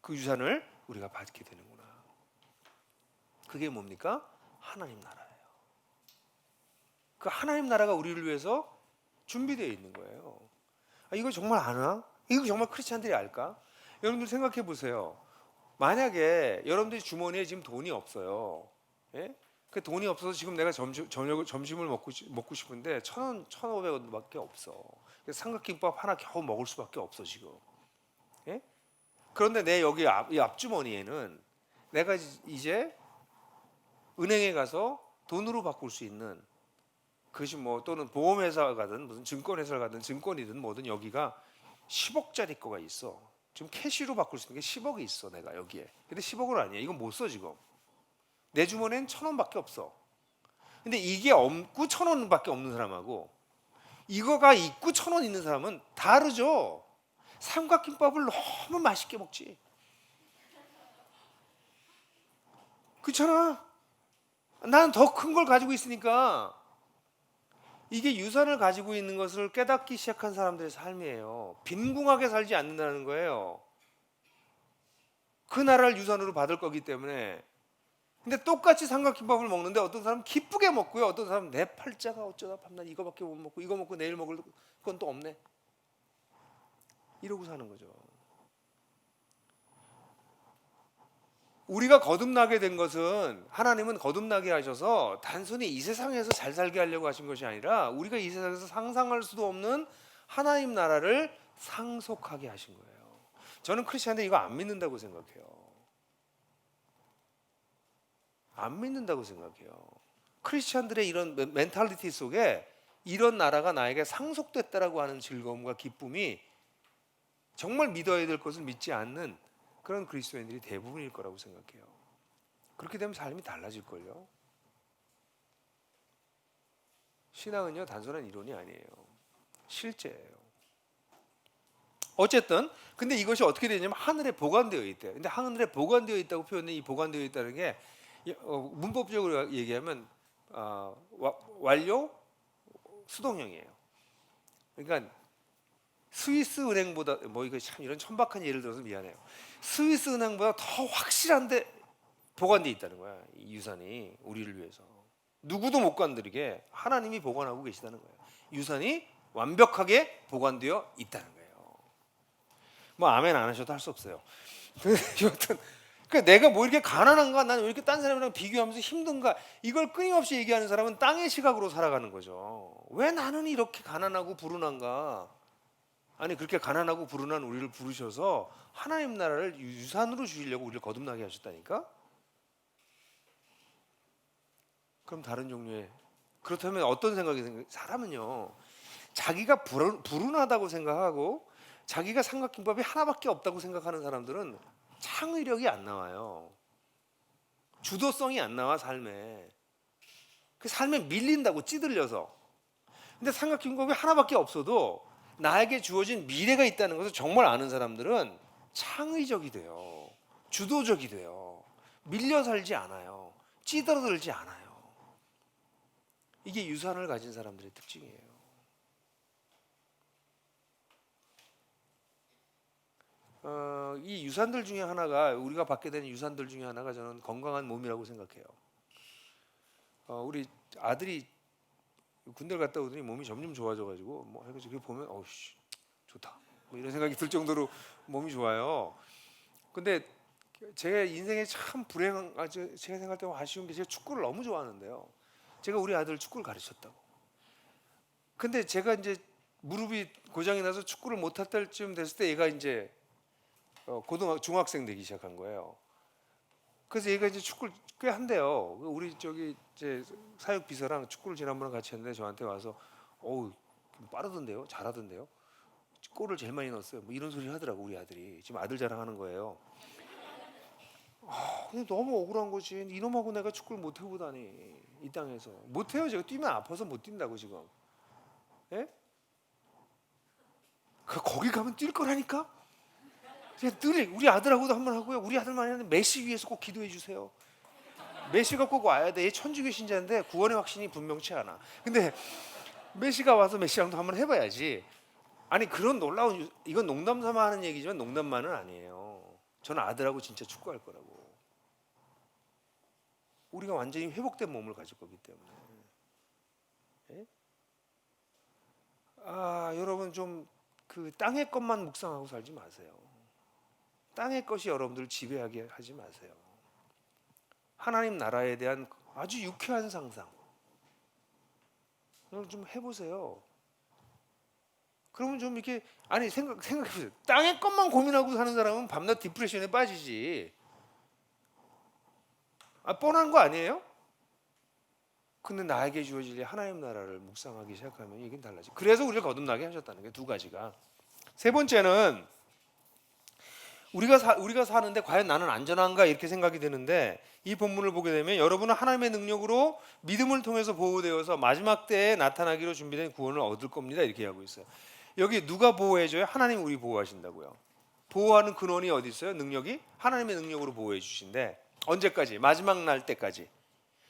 그 유산을 우리가 받게 되는구나. 그게 뭡니까? 하나님 나라예요. 그 하나님 나라가 우리를 위해서 준비되어 있는 거예요. 이거 정말 아나? 이거 정말 크리스찬들이 알까? 여러분들 생각해 보세요. 만약에 여러분들이 주머니에 지금 돈이 없어요. 예? 그 돈이 없어서 지금 내가 점심을 먹고 싶은데 1,000원, 1,500원밖에 없어. 그래서 삼각김밥 하나 겨우 먹을 수밖에 없어 지금. 예? 그런데 내 여기 이 앞주머니에는 내가 이제 은행에 가서 돈으로 바꿀 수 있는, 그것이 뭐 또는 보험회사 가든 무슨 증권회사 가든 증권이든 뭐든 여기가 10억짜리 거가 있어. 지금 캐시로 바꿀 수 있는 게 10억이 있어 내가 여기에. 근데 10억은 아니야. 이건 못 써 지금. 내 주머니엔 1,000원밖에 없어. 근데 이게 없고 1,000원밖에 없는 사람하고 이거가 있고 1,000원 있는 사람은 다르죠. 삼각김밥을 너무 맛있게 먹지. 그렇잖아. 난 더 큰 걸 가지고 있으니까. 이게 유산을 가지고 있는 것을 깨닫기 시작한 사람들의 삶이에요. 빈궁하게 살지 않는다는 거예요. 그 나라를 유산으로 받을 거기 때문에. 근데 똑같이 삼각김밥을 먹는데 어떤 사람은 기쁘게 먹고요, 어떤 사람은 내 팔자가 어쩌다 밤낮 이거밖에 못 먹고 이거 먹고 내일 먹을 건 또 없네, 이러고 사는 거죠. 우리가 거듭나게 된 것은, 하나님은 거듭나게 하셔서 단순히 이 세상에서 잘 살게 하려고 하신 것이 아니라 우리가 이 세상에서 상상할 수도 없는 하나님 나라를 상속하게 하신 거예요. 저는 크리스찬들 이거 안 믿는다고 생각해요. 안 믿는다고 생각해요. 크리스찬들의 이런 멘탈리티 속에 이런 나라가 나에게 상속됐다라고 하는 즐거움과 기쁨이 정말 믿어야 될 것을 믿지 않는 그런 그리스도인들이 대부분일 거라고 생각해요. 그렇게 되면 삶이 달라질걸요. 신앙은요, 단순한 이론이 아니에요. 실제예요. 어쨌든 근데 이것이 어떻게 되냐면 하늘에 보관되어 있대요. 근데 하늘에 보관되어 있다고 표현해. 이 보관되어 있다는 게 문법적으로 얘기하면 완료 수동형이에요. 그러니까 스위스 은행보다, 뭐 이거 참 이런 천박한 예를 들어서 미안해요. 스위스 은행보다 더 확실한데 보관되어 있다는 거야. 이 유산이 우리를 위해서 누구도 못 건드리게 하나님이 보관하고 계시다는 거예요. 유산이 완벽하게 보관되어 있다는 거예요. 뭐 아멘 안 하셔도 할 수 없어요. 여튼 내가 뭐 이렇게 가난한가, 나는 왜 이렇게 딴 사람이랑 비교하면서 힘든가, 이걸 끊임없이 얘기하는 사람은 땅의 시각으로 살아가는 거죠. 왜 나는 이렇게 가난하고 불운한가? 아니, 그렇게 가난하고 불운한 우리를 부르셔서 하나님 나라를 유산으로 주시려고 우리를 거듭나게 하셨다니까? 그럼 다른 종류의, 그렇다면 어떤 생각이 사람은요, 자기가 불운하다고 생각하고 자기가 삼각김밥이 하나밖에 없다고 생각하는 사람들은 창의력이 안 나와요. 주도성이 안 나와, 삶에. 그 삶에 밀린다고, 찌들려서. 근데 삼각김밥이 하나밖에 없어도 나에게 주어진 미래가 있다는 것을 정말 아는 사람들은 창의적이 돼요. 주도적이 돼요. 밀려 살지 않아요. 찌들어들지 않아요. 이게 유산을 가진 사람들의 특징이에요. 이 유산들 중에 하나가, 우리가 받게 되는 유산들 중에 하나가 저는 건강한 몸이라고 생각해요. 우리 아들이 군대를 갔다 오더니 몸이 점점 좋아져가지고 뭐 해가지고 그게 보면 어우씨 좋다, 뭐 이런 생각이 들 정도로 몸이 좋아요. 근데 제 인생에 참 제가 생각할 때 아쉬운 게, 제가 축구를 너무 좋아하는데요. 제가 우리 아들 축구를 가르쳤다고. 근데 제가 이제 무릎이 고장이 나서 축구를 못할 때쯤 됐을 때 얘가 이제 중학생 되기 시작한 거예요. 그래서 얘가 이제 축구를 꽤 한대요. 우리 저기 이제 사육 비서랑 축구를 지난번에 같이 했는데 저한테 와서 어우 빠르던데요, 잘하던데요, 골을 제일 많이 넣었어요. 뭐 이런 소리 하더라고 우리 아들이. 지금 아들 자랑하는 거예요. 근데 너무 억울한 거지. 이놈하고 내가 축구를 못 해보다니 이 땅에서 못 해요. 제가 뛰면 아파서 못 뛴다고 지금. 예? 거기 가면 뛸 거라니까. 그냥 늘 우리 아들하고도 한번 하고요. 우리 아들만 하는데 메시 위해서 꼭 기도해 주세요. 메시가 꼭 와야 돼. 얘 천주교 신자인데 구원의 확신이 분명치 않아. 근데 메시가 와서 메시랑도 한번 해봐야지. 아니 그런 놀라운, 이건 농담 삼아 하는 얘기지만 농담만은 아니에요. 저는 아들하고 진짜 축구할 거라고. 우리가 완전히 회복된 몸을 가질 거기 때문에. 예? 여러분 좀 그 땅의 것만 묵상하고 살지 마세요. 땅의 것이 여러분들을 지배하게 하지 마세요. 하나님 나라에 대한 아주 유쾌한 상상 오늘 좀 해보세요. 그러면 좀 이렇게, 아니 생각해보세요. 땅의 것만 고민하고 사는 사람은 밤낮 디프레션에 빠지지. 뻔한 거 아니에요? 근데 나에게 주어질 하나님 나라를 묵상하기 시작하면 이게 달라지. 그래서 우리를 거듭나게 하셨다는 게 두 가지가. 세 번째는 우리가 사는데 과연 나는 안전한가 이렇게 생각이 드는데, 이 본문을 보게 되면 여러분은 하나님의 능력으로 믿음을 통해서 보호되어서 마지막 때에 나타나기로 준비된 구원을 얻을 겁니다 이렇게 하고 있어요. 여기 누가 보호해줘요? 하나님 우리 보호하신다고요. 보호하는 근원이 어디 있어요? 능력이 하나님의 능력으로 보호해 주신데, 언제까지? 마지막 날 때까지.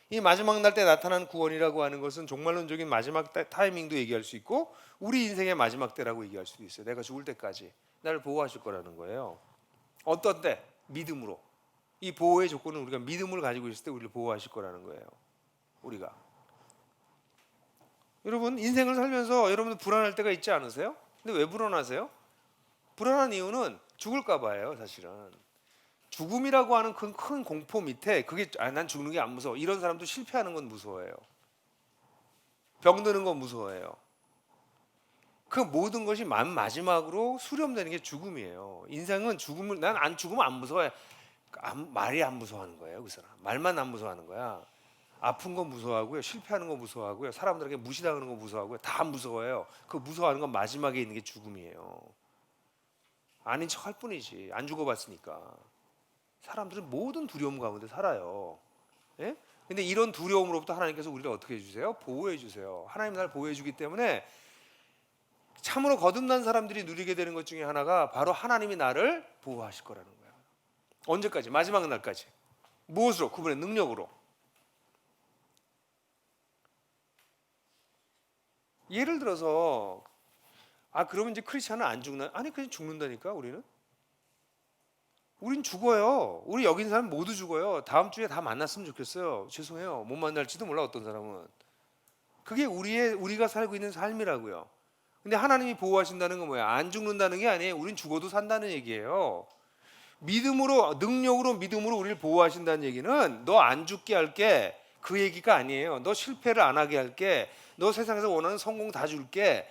이 마지막 날 때 나타난 구원이라고 하는 것은 종말론적인 마지막 타이밍도 얘기할 수 있고 우리 인생의 마지막 때라고 얘기할 수도 있어요. 내가 죽을 때까지 나를 보호하실 거라는 거예요. 어떤 때? 믿음으로. 이 보호의 조건은 우리가 믿음을 가지고 있을 때 우리를 보호하실 거라는 거예요. 우리가. 여러분 인생을 살면서 여러분들 불안할 때가 있지 않으세요? 근데 왜 불안하세요? 불안한 이유는 죽을까 봐예요. 사실은 죽음이라고 하는 큰 공포 밑에 그게 난 죽는 게 안 무서워, 이런 사람도 실패하는 건 무서워해요. 병드는 건 무서워해요. 그 모든 것이 마지막으로 수렴되는 게 죽음이에요. 인생은 죽음을, 난 안 죽으면 안 무서워해. 말이 안 무서워하는 거예요. 그 사람 말만 안 무서워하는 거야. 아픈 거 무서워하고요, 실패하는 거 무서워하고요, 사람들에게 무시당하는 거 무서워하고요, 다 무서워해요. 그 무서워하는 건 마지막에 있는 게 죽음이에요. 아닌 척 할 뿐이지. 안 죽어봤으니까. 사람들은 모든 두려움 가운데 살아요. 예? 근데 이런 두려움으로부터 하나님께서 우리를 어떻게 해주세요? 보호해 주세요. 하나님 나를 보호해 주기 때문에 참으로 거듭난 사람들이 누리게 되는 것 중에 하나가 바로 하나님이 나를 보호하실 거라는 거예요. 언제까지? 마지막 날까지. 무엇으로? 그분의 능력으로. 예를 들어서 그러면 이제 크리스찬은 안 죽나? 아니 그냥 죽는다니까. 우린 죽어요. 우리 여기 있는 사람 모두 죽어요. 다음 주에 다 만났으면 좋겠어요. 죄송해요. 못 만날지도 몰라 어떤 사람은. 그게 우리가 살고 있는 삶이라고요. 근데 하나님이 보호하신다는 건 뭐야? 안 죽는다는 게 아니에요. 우린 죽어도 산다는 얘기예요. 믿음으로, 능력으로, 믿음으로 우리를 보호하신다는 얘기는 너 안 죽게 할게, 그 얘기가 아니에요. 너 실패를 안 하게 할게, 너 세상에서 원하는 성공 다 줄게,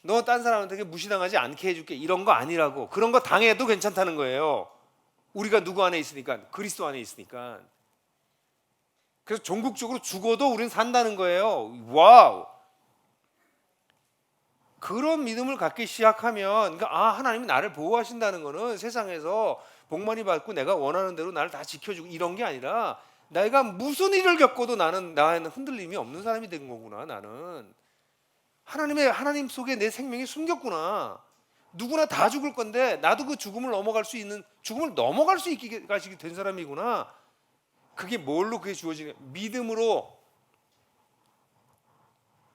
너 딴 사람한테 무시당하지 않게 해줄게, 이런 거 아니라고. 그런 거 당해도 괜찮다는 거예요. 우리가 누구 안에 있으니까? 그리스도 안에 있으니까. 그래서 종국적으로 죽어도 우리는 산다는 거예요. 와우. 그런 믿음을 갖기 시작하면, 그러니까 하나님이 나를 보호하신다는 거는 세상에서 복 많이 받고 내가 원하는 대로 나를 다 지켜주고 이런 게 아니라, 내가 무슨 일을 겪어도 나에는 흔들림이 없는 사람이 된 거구나. 나는 하나님 속에 내 생명이 숨겼구나. 누구나 다 죽을 건데 나도 그 죽음을 넘어갈 수 있게 가시게 된 사람이구나. 그게 뭘로 그게 주어지냐? 믿음으로.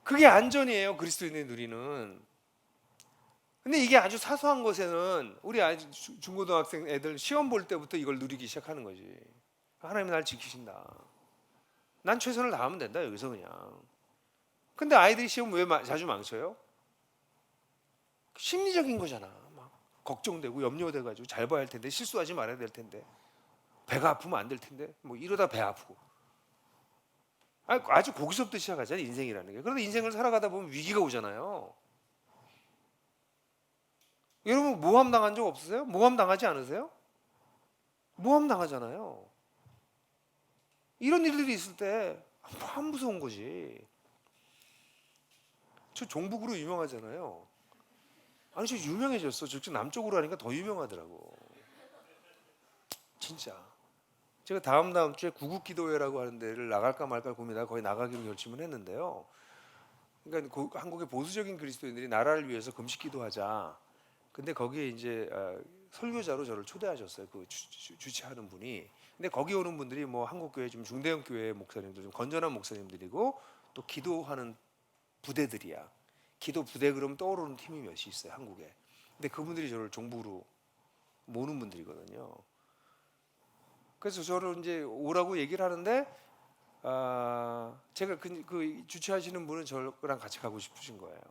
그게 안전이에요. 그리스도인의 누리는. 근데 이게 아주 사소한 것에는 우리 아주 중고등학생 애들 시험 볼 때부터 이걸 누리기 시작하는 거지. 하나님이 날 지키신다. 난 최선을 다하면 된다 여기서 그냥. 근데 아이들이 시험 왜 자주 망쳐요? 심리적인 거잖아. 막 걱정되고 염려돼가지고 잘 봐야 할 텐데, 실수하지 말아야 될 텐데, 배가 아프면 안 될 텐데, 뭐 이러다 배 아프고. 아주 거기서부터 시작하잖아요 인생이라는 게. 그런데 인생을 살아가다 보면 위기가 오잖아요. 여러분 모함 당한 적 없으세요? 모함 당하지 않으세요? 모함 당하잖아요. 이런 일들이 있을 때 안 무서운 거지. 저 종북으로 유명하잖아요. 아니 저 유명해졌어. 저쪽 남쪽으로 하니까 더 유명하더라고. 진짜. 제가 다음 주에 구국기도회라고 하는 데를 나갈까 말까 고민하다 거의 나가기로 결심을 했는데요. 그러니까 한국의 보수적인 그리스도인들이 나라를 위해서 금식 기도하자. 근데 거기에 이제 설교자로 저를 초대하셨어요. 그 주최하는 분이. 근데 거기 오는 분들이 뭐 한국교회 좀 중대형 교회 목사님들 좀 건전한 목사님들이고 또 기도하는 부대들이야. 기도 부대 그러면 떠오르는 팀이 몇이 있어요 한국에. 근데 그분들이 저를 종부로 모는 분들이거든요. 그래서 저를 이제 오라고 얘기를 하는데 제가 그 주최하시는 분은 저랑 같이 가고 싶으신 거예요.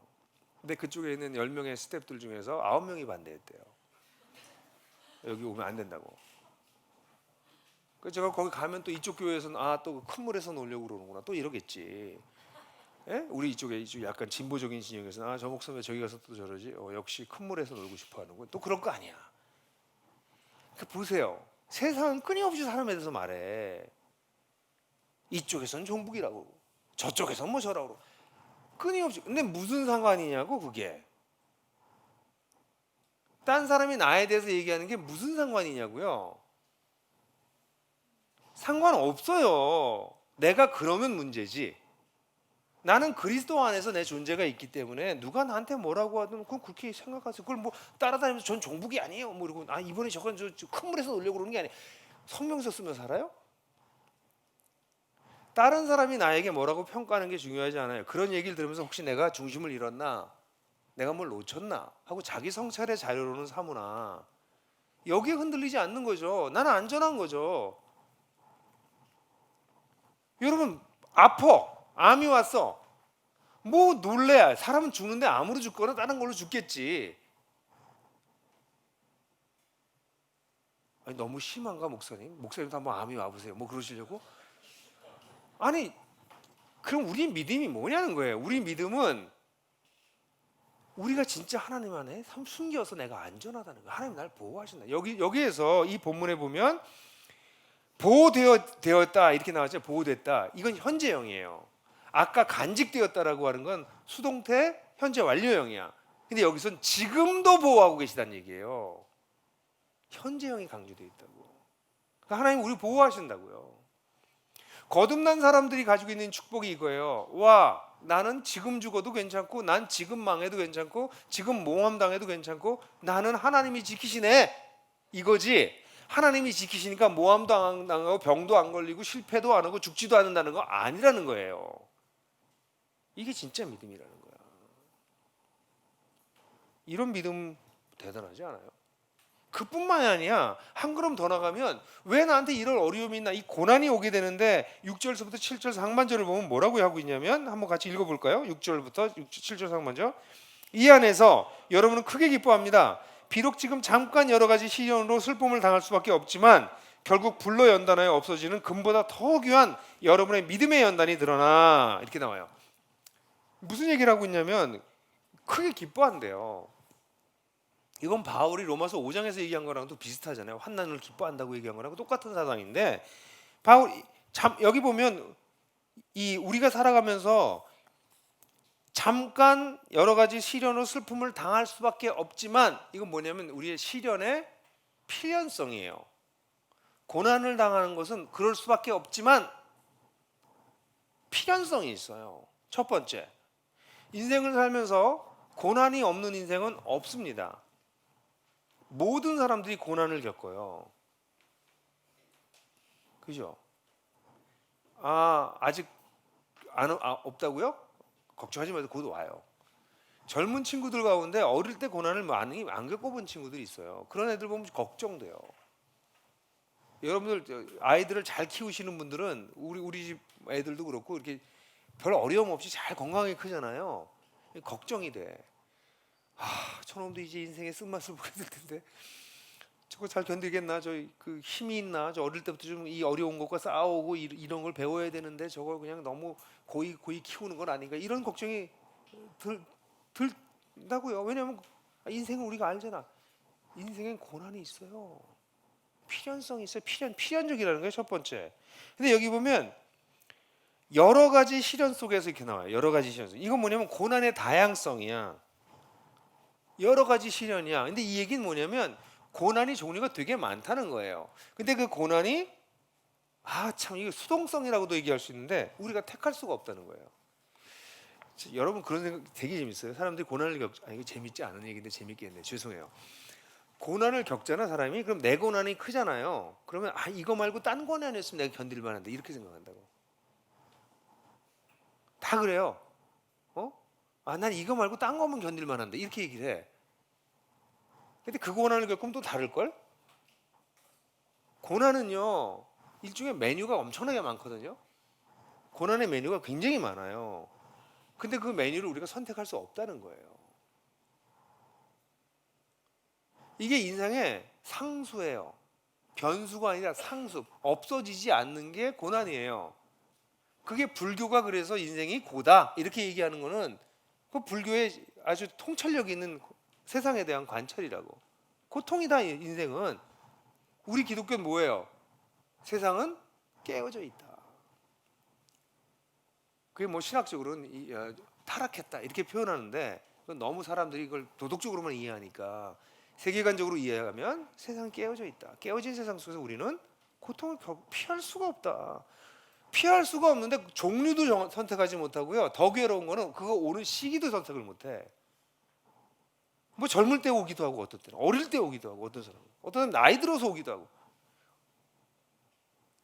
근데 그쪽에 있는 10명의 스태프들 중에서 9명이 반대했대요. 여기 오면 안 된다고. 그래서 제가 거기 가면 또 이쪽 교회에서는 또 큰 물에서 놀려고 그러는구나 또 이러겠지. 예? 우리 이쪽 약간 진보적인 진영에서는 저 목사 왜 저기 가서 또 저러지? 역시 큰 물에서 놀고 싶어 하는군. 또 그럴 거 아니야. 보세요. 세상은 끊임없이 사람에 대해서 말해. 이쪽에서는 종북이라고 저쪽에서는 뭐 저라고 끊임없이. 근데 무슨 상관이냐고 그게. 딴 사람이 나에 대해서 얘기하는 게 무슨 상관이냐고요. 상관없어요. 내가 그러면 문제지. 나는 그리스도 안에서 내 존재가 있기 때문에 누가 나한테 뭐라고 하든 그건 그렇게 생각하세요. 그걸 뭐 따라다니면서 전 종북이 아니에요 뭐 이러고 이번에 저건 큰 물에서 놀려고 그러는 게 아니에요. 성경서 쓰면 살아요? 다른 사람이 나에게 뭐라고 평가하는 게 중요하지 않아요. 그런 얘기를 들으면서 혹시 내가 중심을 잃었나, 내가 뭘 놓쳤나 하고 자기 성찰의 자료로는 삼으나 여기에 흔들리지 않는 거죠. 나는 안전한 거죠. 여러분 아파, 암이 왔어. 뭐 놀래야. 사람은 죽는데 암으로 죽거나 다른 걸로 죽겠지. 아니 너무 심한가 목사님? 목사님도 한번 암이 와보세요. 뭐 그러시려고? 아니 그럼 우리 믿음이 뭐냐는 거예요. 우리 믿음은 우리가 진짜 하나님 안에 숨겨서 내가 안전하다는 거예요. 하나님 날 보호하신다. 여기에서 이 본문에 보면 보호되었다 이렇게 나왔죠. 보호됐다. 이건 현재형이에요. 아까 간직되었다라고 하는 건 수동태 현재 완료형이야. 근데 여기선 지금도 보호하고 계시다는 얘기예요. 현재형이 강조되어 있다고. 그러니까 하나님 우리 보호하신다고요. 거듭난 사람들이 가지고 있는 축복이 이거예요. 와, 나는 지금 죽어도 괜찮고, 난 지금 망해도 괜찮고, 지금 모함당해도 괜찮고, 나는 하나님이 지키시네 이거지. 하나님이 지키시니까 모함도 안 당하고 병도 안 걸리고 실패도 안 하고 죽지도 않는다는 거 아니라는 거예요. 이게 진짜 믿음이라는 거야. 이런 믿음 대단하지 않아요? 그뿐만이 아니야. 한 걸음 더 나가면 왜 나한테 이런 어려움이 있나, 이 고난이 오게 되는데 6절부터 7절 상반절을 보면 뭐라고 하고 있냐면 한번 같이 읽어볼까요? 6절부터 7절 상반절. 이 안에서 여러분은 크게 기뻐합니다. 비록 지금 잠깐 여러 가지 시련으로 슬픔을 당할 수밖에 없지만 결국 불로 연단하여 없어지는 금보다 더 귀한 여러분의 믿음의 연단이 드러나. 이렇게 나와요. 무슨 얘기를 하고 있냐면 크게 기뻐한대요. 이건 바울이 로마서 5장에서 얘기한 거랑도 비슷하잖아요. 환난을 기뻐한다고 얘기한 거랑 똑같은 사상인데, 바울 여기 보면 이 우리가 살아가면서 잠깐 여러 가지 시련으로 슬픔을 당할 수밖에 없지만, 이건 뭐냐면 우리의 시련의 필연성이에요. 고난을 당하는 것은 그럴 수밖에 없지만 필연성이 있어요. 첫 번째, 인생을 살면서 고난이 없는 인생은 없습니다. 모든 사람들이 고난을 겪어요. 그죠? 아직 없다고요? 걱정하지 마세요. 곧 와요. 젊은 친구들 가운데 어릴 때 고난을 많이 안 겪어본 친구들이 있어요. 그런 애들 보면 걱정돼요. 여러분들 아이들을 잘 키우시는 분들은 우리 집 애들도 그렇고 이렇게 별 어려움 없이 잘 건강하게 크잖아요. 걱정이 돼. 저놈도 이제 인생의 쓴맛을 보게 될 텐데 저거 잘 견디겠나? 저 그 힘이 있나? 저 어릴 때부터 좀 이 어려운 것과 싸우고 이런 걸 배워야 되는데 저걸 그냥 너무 고이 키우는 건 아닌가? 이런 걱정이 들다고요. 왜냐하면 인생은 우리가 알잖아. 인생엔 고난이 있어요. 필연성이 있어요. 필연적이라는 거예요, 첫 번째. 근데 여기 보면 여러 가지 시련 속에서 이렇게 나와요. 여러 가지 시련 속. 이건 뭐냐면 고난의 다양성이야. 여러 가지 시련이야. 근데 이 얘기는 뭐냐면 고난이 종류가 되게 많다는 거예요. 근데 그 고난이 참 이거 수동성이라고도 얘기할 수 있는데 우리가 택할 수가 없다는 거예요. 여러분 그런 생각 되게 재밌어요. 사람들이 고난을 이거 재밌지 않은 얘기인데 재밌게 했네. 죄송해요. 고난을 겪잖아 사람이. 그럼 내 고난이 크잖아요. 그러면 이거 말고 딴 고난이었으면 내가 견딜 만한데 이렇게 생각한다고. 다 그래요. 난 이거 말고 딴 거면 견딜 만한데 이렇게 얘기를 해. 근데 그 고난을 겪으면 또 다를걸? 고난은요 일종의 메뉴가 엄청나게 많거든요. 고난의 메뉴가 굉장히 많아요. 근데 그 메뉴를 우리가 선택할 수 없다는 거예요. 이게 인생의 상수예요. 변수가 아니라 상수. 없어지지 않는 게 고난이에요. 그게 불교가 그래서 인생이 고다 이렇게 얘기하는 거는 그 불교의 아주 통찰력 있는 세상에 대한 관찰이라고. 고통이다 인생은. 우리 기독교는 뭐예요? 세상은 깨어져 있다. 그게 뭐 신학적으로는 타락했다 이렇게 표현하는데 너무 사람들이 이걸 도덕적으로만 이해하니까 세계관적으로 이해하면 세상은 깨어져 있다. 깨어진 세상 속에서 우리는 고통을 피할 수가 없다. 피할 수가 없는데 종류도 선택하지 못하고요. 더 괴로운 거는 그거 오는 시기도 선택을 못해. 뭐 젊을 때 오기도 하고 어떤 때는 어릴 때 오기도 하고 어떤 사람은 나이 들어서 오기도 하고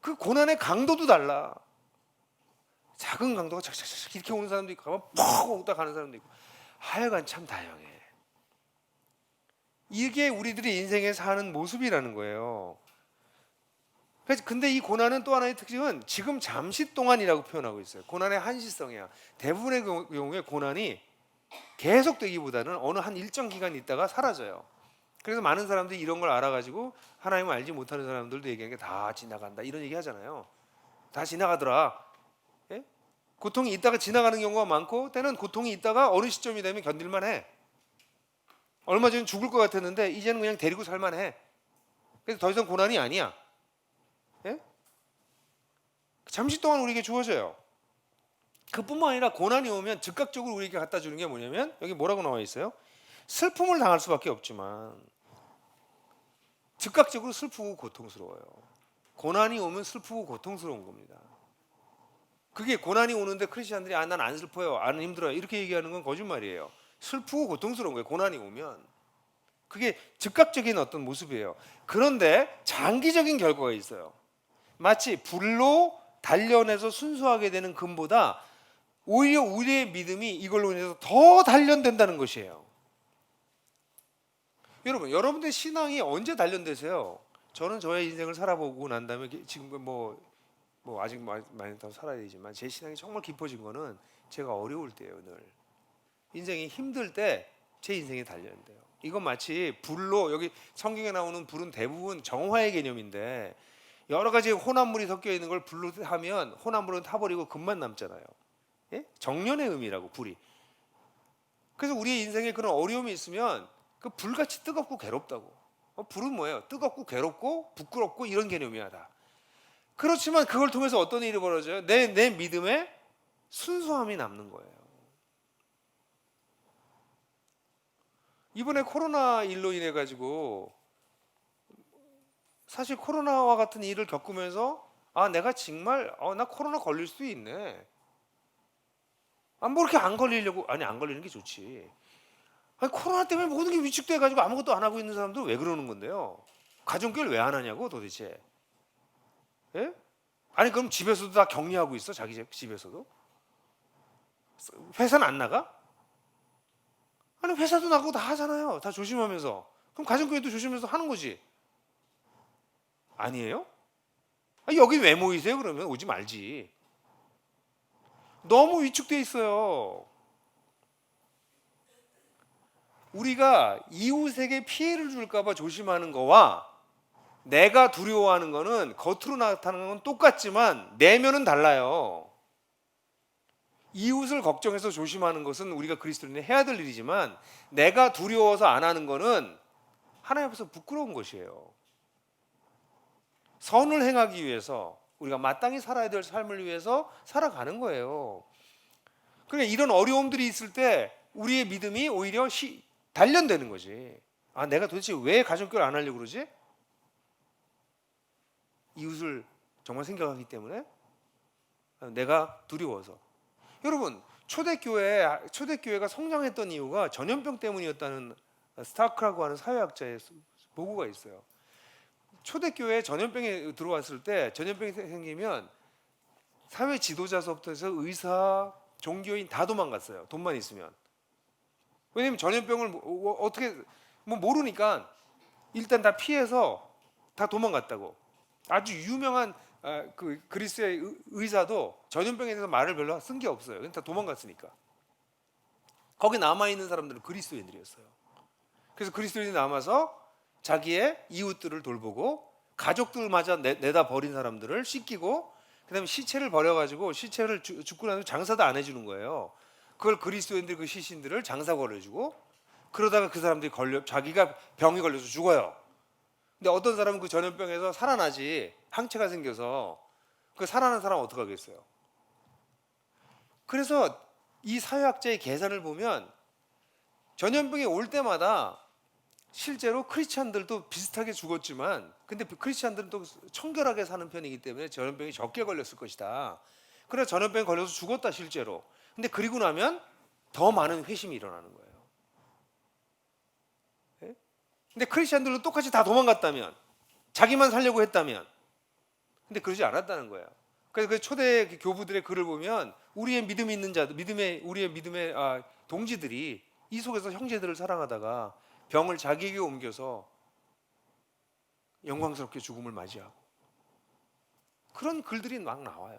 그 고난의 강도도 달라. 작은 강도가 착착착 이렇게 오는 사람도 있고 퍽 오다 가는 사람도 있고 하여간 참 다양해. 이게 우리들이 인생에 사는 모습이라는 거예요. 근데 이 고난은 또 하나의 특징은 지금 잠시 동안이라고 표현하고 있어요. 고난의 한시성이야. 대부분의 경우에 고난이 계속되기보다는 어느 한 일정 기간 있다가 사라져요. 그래서 많은 사람들이 이런 걸 알아가지고 하나님을 알지 못하는 사람들도 얘기하는 게 다 지나간다 이런 얘기 하잖아요. 다 지나가더라. 예? 고통이 있다가 지나가는 경우가 많고 때는 고통이 있다가 어느 시점이 되면 견딜만 해. 얼마 전에 죽을 것 같았는데 이제는 그냥 데리고 살만해. 그래서 더 이상 고난이 아니야. 예? 잠시 동안 우리에게 주어져요. 그뿐만 아니라 고난이 오면 즉각적으로 우리에게 갖다 주는 게 뭐냐면 여기 뭐라고 나와 있어요? 슬픔을 당할 수밖에 없지만 즉각적으로 슬프고 고통스러워요. 고난이 오면 슬프고 고통스러운 겁니다. 그게 고난이 오는데 크리스천들이 난 안 슬퍼요, 안 힘들어요 이렇게 얘기하는 건 거짓말이에요. 슬프고 고통스러운 거예요. 고난이 오면 그게 즉각적인 어떤 모습이에요. 그런데 장기적인 결과가 있어요. 마치 불로 단련해서 순수하게 되는 금보다 오히려 우리의 믿음이 이걸로 인해서 더 단련된다는 것이에요. 여러분들 신앙이 언제 단련되세요? 저는 저의 인생을 살아보고 난 다음에 지금 뭐 아직 많이 더 살아야 되지만 제 신앙이 정말 깊어진 거는 제가 어려울 때예요. 늘 인생이 힘들 때 제 인생이 단련돼요. 이건 마치 불로, 여기 성경에 나오는 불은 대부분 정화의 개념인데 여러 가지 혼합물이 섞여 있는 걸 불로 하면 혼합물은 타버리고 금만 남잖아요. 예? 정련의 의미라고 불이. 그래서 우리의 인생에 그런 어려움이 있으면 그 불같이 뜨겁고 괴롭다고. 불은 뭐예요? 뜨겁고 괴롭고 부끄럽고 이런 개념이야 다. 그렇지만 그걸 통해서 어떤 일이 벌어져요? 내 믿음에 순수함이 남는 거예요. 이번에 코로나 일로 인해 가지고 사실 코로나와 같은 일을 겪으면서 내가 정말 나 코로나 걸릴 수도 있네. 뭐 이렇게 안 걸리려고 안 걸리는 게 좋지. 코로나 때문에 모든 게 위축돼 가지고 아무것도 안 하고 있는 사람들 왜 그러는 건데요? 가정교회를 왜 안 하냐고 도대체. 예? 그럼 집에서도 다 격리하고 있어? 자기 집에서도? 회사는 안 나가? 회사도 나가고 다 하잖아요. 다 조심하면서. 그럼 가정교회도 조심해서 하는 거지. 아니에요? 여기 왜 모이세요? 그러면 오지 말지. 너무 위축돼 있어요. 우리가 이웃에게 피해를 줄까 봐 조심하는 거와 내가 두려워하는 거는 겉으로 나타나는 건 똑같지만 내면은 달라요. 이웃을 걱정해서 조심하는 것은 우리가 그리스도인이 해야 될 일이지만 내가 두려워서 안 하는 거는 하나님 앞에서 부끄러운 것이에요. 선을 행하기 위해서 우리가 마땅히 살아야 될 삶을 위해서 살아가는 거예요. 그러니까 이런 어려움들이 있을 때 우리의 믿음이 오히려 단련되는 거지. 아, 내가 도대체 왜 가정교회를 안 하려고 그러지? 이웃을 정말 생각하기 때문에? 내가 두려워서. 여러분, 초대교회가 성장했던 이유가 전염병 때문이었다는 스타크라고 하는 사회학자의 보고가 있어요. 초대교회에 전염병이 들어왔을 때, 전염병이 생기면 사회 지도자서부터 해서 의사, 종교인 다 도망갔어요. 돈만 있으면. 왜냐면 전염병을 어떻게 모르니까 일단 다 피해서 다 도망갔다고. 아주 유명한 그 그리스의 의사도 전염병에 대해서 말을 별로 쓴 게 없어요. 다 도망갔으니까. 거기 남아 있는 사람들은 그리스도인들이었어요. 그래서 그리스도인이 남아서 자기의 이웃들을 돌보고 가족들마저 내다 버린 사람들을 씻기고, 그다음에 시체를 버려가지고 시체를 죽고 나서 장사도 안 해주는 거예요. 그걸 그리스도인들 그 시신들을 장사 걸어주고, 그러다가 그 사람들이 자기가 병이 걸려서 죽어요. 근데 어떤 사람은 그 전염병에서 살아나지, 항체가 생겨서. 그 살아난 사람은 어떡하겠어요? 그래서 이 사회학자의 계산을 보면 전염병이 올 때마다 실제로 크리스찬들도 비슷하게 죽었지만, 근데 크리스찬들은 또 청결하게 사는 편이기 때문에 전염병이 적게 걸렸을 것이다. 그래서 전염병에 걸려서 죽었다 실제로. 근데 그리고 나면 더 많은 회심이 일어나는 거예요. 네? 근데 크리스찬들도 똑같이 다 도망갔다면, 자기만 살려고 했다면, 근데 그러지 않았다는 거예요. 그래서 그 초대 교부들의 글을 보면 우리의 믿음이 있는 자들, 우리의 믿음의 동지들이 이 속에서 형제들을 사랑하다가 병을 자기에게 옮겨서 영광스럽게 죽음을 맞이하고, 그런 글들이 막 나와요.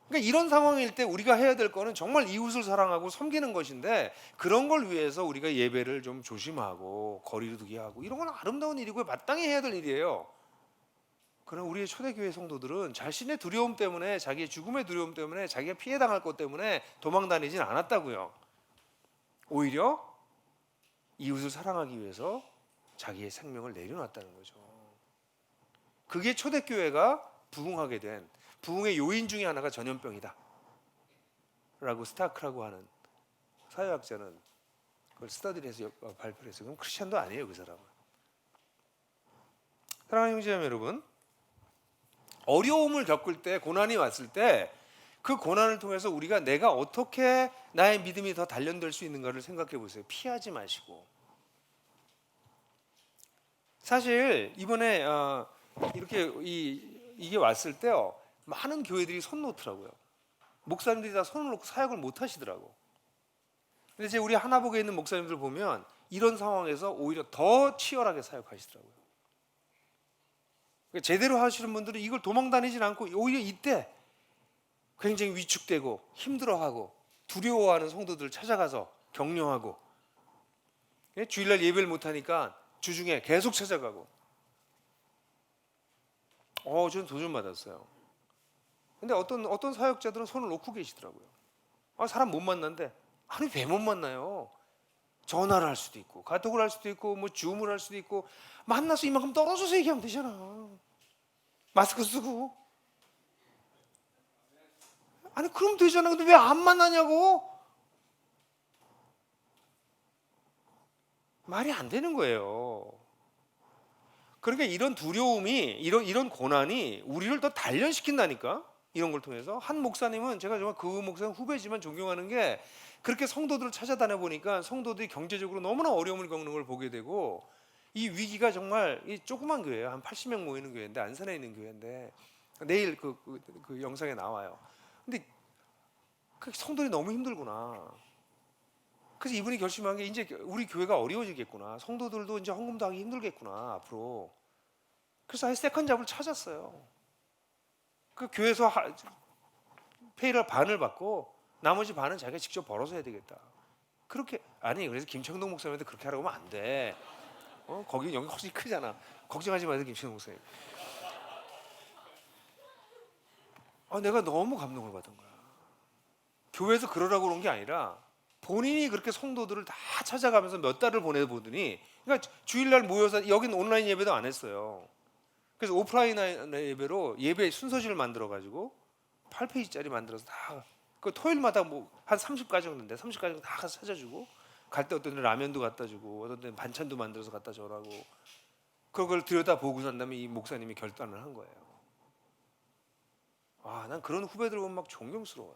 그러니까 이런 상황일 때 우리가 해야 될 거는 정말 이웃을 사랑하고 섬기는 것인데, 그런 걸 위해서 우리가 예배를 좀 조심하고 거리를 두게 하고, 이런 건 아름다운 일이고 마땅히 해야 될 일이에요. 그러나 우리의 초대교회 성도들은 자신의 두려움 때문에, 자기의 죽음의 두려움 때문에, 자기가 피해당할 것 때문에 도망다니진 않았다고요. 오히려 이웃을 사랑하기 위해서 자기의 생명을 내려놨다는 거죠. 그게 초대교회가 부흥하게 된 부흥의 요인 중에 하나가 전염병이다 라고 스타크라고 하는 사회학자는 그걸 스터디를 해서 발표를 했어요. 그럼 크리스찬도 아니에요, 그 사람은. 사랑하는 형제자매 여러분, 어려움을 겪을 때, 고난이 왔을 때 그 고난을 통해서 우리가 내가 어떻게 나의 믿음이 더 단련될 수 있는가를 생각해 보세요. 피하지 마시고. 사실 이번에 이렇게 이게 왔을 때요, 많은 교회들이 손 놓더라고요. 목사님들이 다 손을 놓고 사역을 못 하시더라고. 근데 이제 우리 하나복에 있는 목사님들 보면 이런 상황에서 오히려 더 치열하게 사역하시더라고요. 그러니까 제대로 하시는 분들은 이걸 도망다니진 않고 오히려 이때 굉장히 위축되고 힘들어하고 두려워하는 성도들을 찾아가서 격려하고, 주일날 예배를 못하니까 주중에 계속 찾아가고. 저는 도전 받았어요. 근데 어떤 사역자들은 손을 놓고 계시더라고요. 사람 못 만난대. 아니, 왜 못 만나요? 전화를 할 수도 있고, 카톡을 할 수도 있고, 뭐 줌을 할 수도 있고, 만나서 이만큼 떨어져서 얘기하면 되잖아. 마스크 쓰고. 아니, 그럼 되잖아. 근데 왜 안 만나냐고? 말이 안 되는 거예요. 그러니까 이런 두려움이, 이런 고난이 우리를 더 단련시킨다니까. 이런 걸 통해서 한 목사님은, 제가 정말 그 목사님 후배지만 존경하는 게, 그렇게 성도들을 찾아다녀 보니까 성도들이 경제적으로 너무나 어려움을 겪는 걸 보게 되고, 이 위기가 정말, 이 조그만 교회예요. 한 80명 모이는 교회인데, 안산에 있는 교회인데, 내일 그 영상에 나와요. 근데 그 성도들이 너무 힘들구나. 그래서 이분이 결심한 게, 이제 우리 교회가 어려워지겠구나, 성도들도 이제 헌금도 하기 힘들겠구나 앞으로. 그래서 아예 세컨잡을 찾았어요. 그 교회에서 페이를 반을 받고 나머지 반은 자기가 직접 벌어서 해야 되겠다. 그렇게. 아니, 그래서 김창동 목사님한테 그렇게 하라고 하면 안 돼. 거기 여기 훨씬 크잖아. 걱정하지 마세요, 김창동 목사님. 내가 너무 감동을 받은 거야. 교회에서 그러라고 그런 게 아니라 본인이 그렇게 성도들을 다 찾아가면서 몇 달을 보내보더니, 그러니까 주일날 모여서, 여긴 온라인 예배도 안 했어요. 그래서 오프라인 예배로 예배 순서지를 만들어 가지고 8페이지짜리 만들어서 다, 그 토요일마다 뭐 한 30가지 정도인데 30가지 다 가서 찾아주고, 갈 때 어떤 데 라면도 갖다 주고 어떤 데 반찬도 만들어서 갖다 줘라고, 그걸 들여다 보고 난 다음에 이 목사님이 결단을 한 거예요. 아, 난 그런 후배들 보면 막 존경스러워요.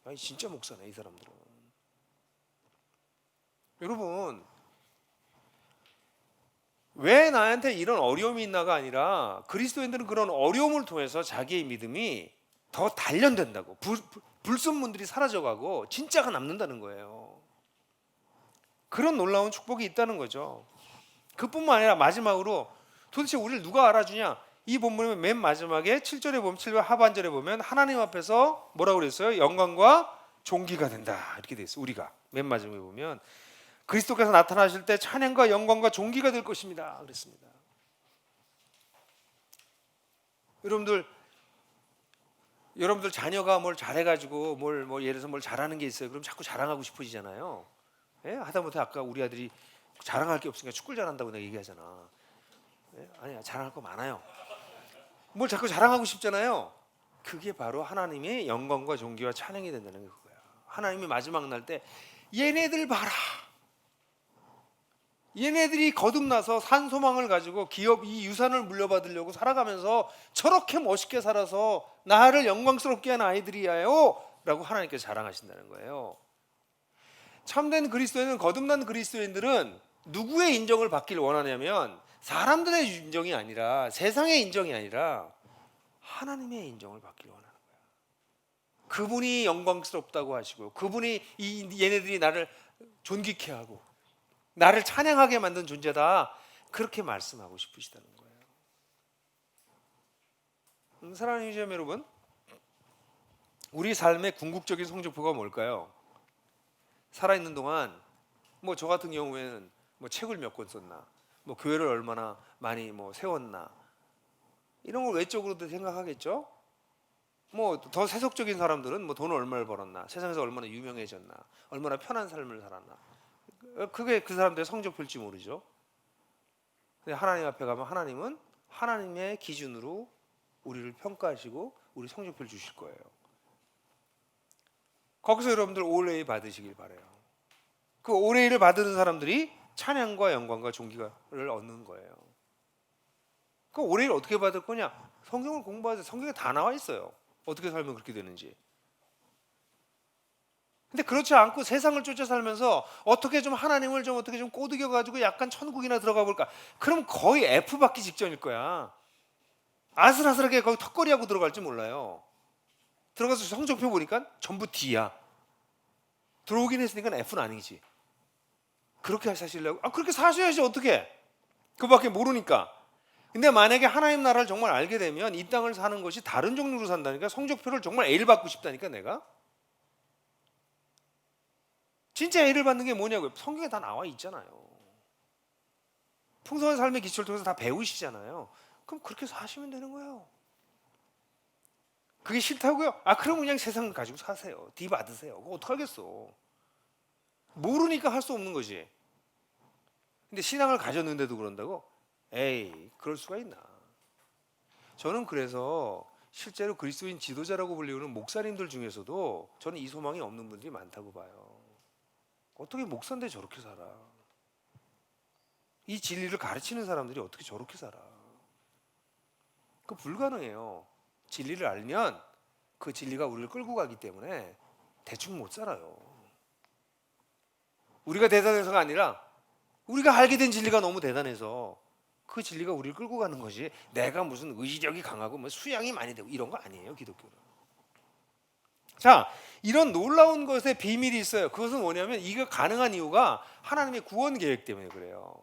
아니, 진짜 목사네 이 사람들은. 여러분, 왜 나한테 이런 어려움이 있나가 아니라, 그리스도인들은 그런 어려움을 통해서 자기의 믿음이 더 단련된다고, 불순물들이 사라져가고 진짜가 남는다는 거예요. 그런 놀라운 축복이 있다는 거죠. 그뿐만 아니라 마지막으로, 도대체 우리를 누가 알아주냐? 이 본문의 맨 마지막에 7절에 보면, 7절 하반절에 보면 하나님 앞에서 뭐라고 그랬어요? 영광과 존귀가 된다, 이렇게 돼 있어요. 우리가 맨 마지막에 보면 그리스도께서 나타나실 때 찬양과 영광과 존귀가 될 것입니다, 그랬습니다. 여러분들 자녀가 뭘 잘해가지고 예를 들어서 뭘 잘하는 게 있어요. 그럼 자꾸 자랑하고 싶어지잖아요. 예? 하다못해 아까 우리 아들이 자랑할 게 없으니까 축구를 잘한다고 내가 얘기하잖아. 예? 아니야, 자랑할 거 많아요. 뭘 자꾸 자랑하고 싶잖아요. 그게 바로 하나님의 영광과 존귀와 찬양이 된다는 게 그거야. 하나님이 마지막 날 때 얘네들 봐라, 얘네들이 거듭나서 산 소망을 가지고 기업 이 유산을 물려받으려고 살아가면서 저렇게 멋있게 살아서 나를 영광스럽게 한 아이들이야요 라고 하나님께서 자랑하신다는 거예요. 참된 그리스도인은, 거듭난 그리스도인들은 누구의 인정을 받기를 원하냐면, 사람들의 인정이 아니라, 세상의 인정이 아니라 하나님의 인정을 받기를 원하는 거야. 그분이 영광스럽다고 하시고, 그분이 얘네들이 나를 존귀케 하고 나를 찬양하게 만든 존재다, 그렇게 말씀하고 싶으시다는 거예요. 사랑하는 유저님 여러분, 우리 삶의 궁극적인 성적표가 뭘까요? 살아있는 동안 저 같은 경우에는 책을 몇 권 썼나, 교회를 얼마나 많이 세웠나, 이런 걸 외적으로도 생각하겠죠. 더 세속적인 사람들은 돈을 얼마를 벌었나, 세상에서 얼마나 유명해졌나, 얼마나 편한 삶을 살았나, 그게 그 사람들의 성적표일지 모르죠. 근데 하나님 앞에 가면 하나님은 하나님의 기준으로 우리를 평가하시고 우리 성적표를 주실 거예요. 거기서 여러분들 올레이 받으시길 바라요. 그 올레이를 받는 사람들이 찬양과 영광과 존귀를 얻는 거예요. 그 올레이를 어떻게 받을 거냐? 성경을 공부하세요. 성경에 다 나와 있어요. 어떻게 살면 그렇게 되는지. 근데 그렇지 않고 세상을 쫓아 살면서 어떻게 좀 하나님을 좀 어떻게 좀 꼬드겨 가지고 약간 천국이나 들어가 볼까? 그럼 거의 F 받기 직전일 거야. 아슬아슬하게 거기 턱걸이하고 들어갈지 몰라요. 들어가서 성적표 보니까 전부 D야. 들어오긴 했으니까 F는 아니지. 그렇게 사시려고? 그렇게 사셔야지 어떻게? 그밖에 모르니까. 근데 만약에 하나님 나라를 정말 알게 되면 이 땅을 사는 것이 다른 종류로 산다니까. 성적표를 정말 A를 받고 싶다니까 내가. 진짜 A를 받는 게 뭐냐고요? 성경에 다 나와 있잖아요. 풍성한 삶의 기초를 통해서 다 배우시잖아요. 그럼 그렇게 사시면 되는 거예요. 그게 싫다고요? 그럼 그냥 세상을 가지고 사세요. D 받으세요. 그거 어떡하겠어. 모르니까 할 수 없는 거지. 근데 신앙을 가졌는데도 그런다고? 에이, 그럴 수가 있나. 저는 그래서 실제로 그리스도인 지도자라고 불리우는 목사님들 중에서도 저는 이 소망이 없는 분들이 많다고 봐요. 어떻게 목사인데 저렇게 살아? 이 진리를 가르치는 사람들이 어떻게 저렇게 살아? 그 불가능해요. 진리를 알면 그 진리가 우리를 끌고 가기 때문에 대충 못 살아요. 우리가 대단해서가 아니라 우리가 알게 된 진리가 너무 대단해서 그 진리가 우리를 끌고 가는 것이, 내가 무슨 의지력이 강하고 수양이 많이 되고 이런 거 아니에요, 기독교는. 자, 이런 놀라운 것에 비밀이 있어요. 그것은 뭐냐면, 이거 가능한 이유가 하나님의 구원 계획 때문에 그래요.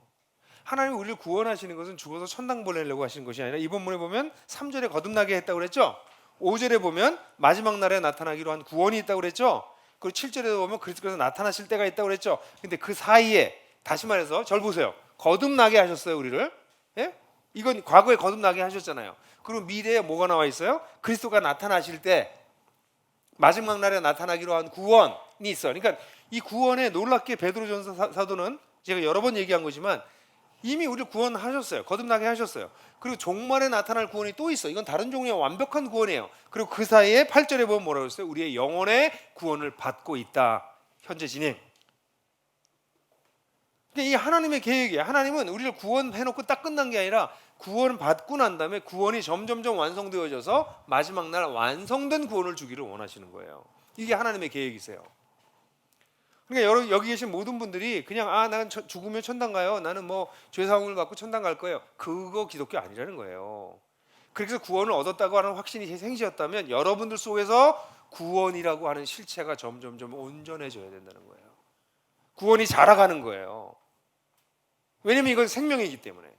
하나님이 우리를 구원하시는 것은 죽어서 천당 보내려고 하시는 것이 아니라, 이번 문에 보면 3절에 거듭나게 했다고 그랬죠. 5절에 보면 마지막 날에 나타나기로 한 구원이 있다고 그랬죠. 그리고 7절에 보면 그리스도께서 나타나실 때가 있다고 그랬죠. 근데 그 사이에, 다시 말해서 절 보세요. 거듭나게 하셨어요, 우리를. 예? 이건 과거에 거듭나게 하셨잖아요. 그리고 미래에 뭐가 나와 있어요? 그리스도가 나타나실 때 마지막 날에 나타나기로 한 구원이 있어요. 그러니까 이 구원에 놀랍게 베드로전서 사도는 제가 여러 번 얘기한 거지만 이미 우리를 구원하셨어요. 거듭나게 하셨어요. 그리고 종말에 나타날 구원이 또 있어. 이건 다른 종류의 완벽한 구원이에요. 그리고 그 사이에 8절에 보면 뭐라고 했어요? 우리의 영혼의 구원을 받고 있다. 현재 진행. 그러니까 이 하나님의 계획이에요. 하나님은 우리를 구원해놓고 딱 끝난 게 아니라 구원 받고 난 다음에 구원이 점점점 완성되어져서 마지막 날 완성된 구원을 주기를 원하시는 거예요. 이게 하나님의 계획이세요. 그러니까 여기 계신 모든 분들이 그냥 나는 죽으면 천당 가요. 나는 뭐 죄사함을 받고 천당 갈 거예요. 그거 기독교 아니라는 거예요. 그래서 구원을 얻었다고 하는 확신이 생기셨다면 여러분들 속에서 구원이라고 하는 실체가 점점점 온전해져야 된다는 거예요. 구원이 자라가는 거예요. 왜냐면 이건 생명이기 때문에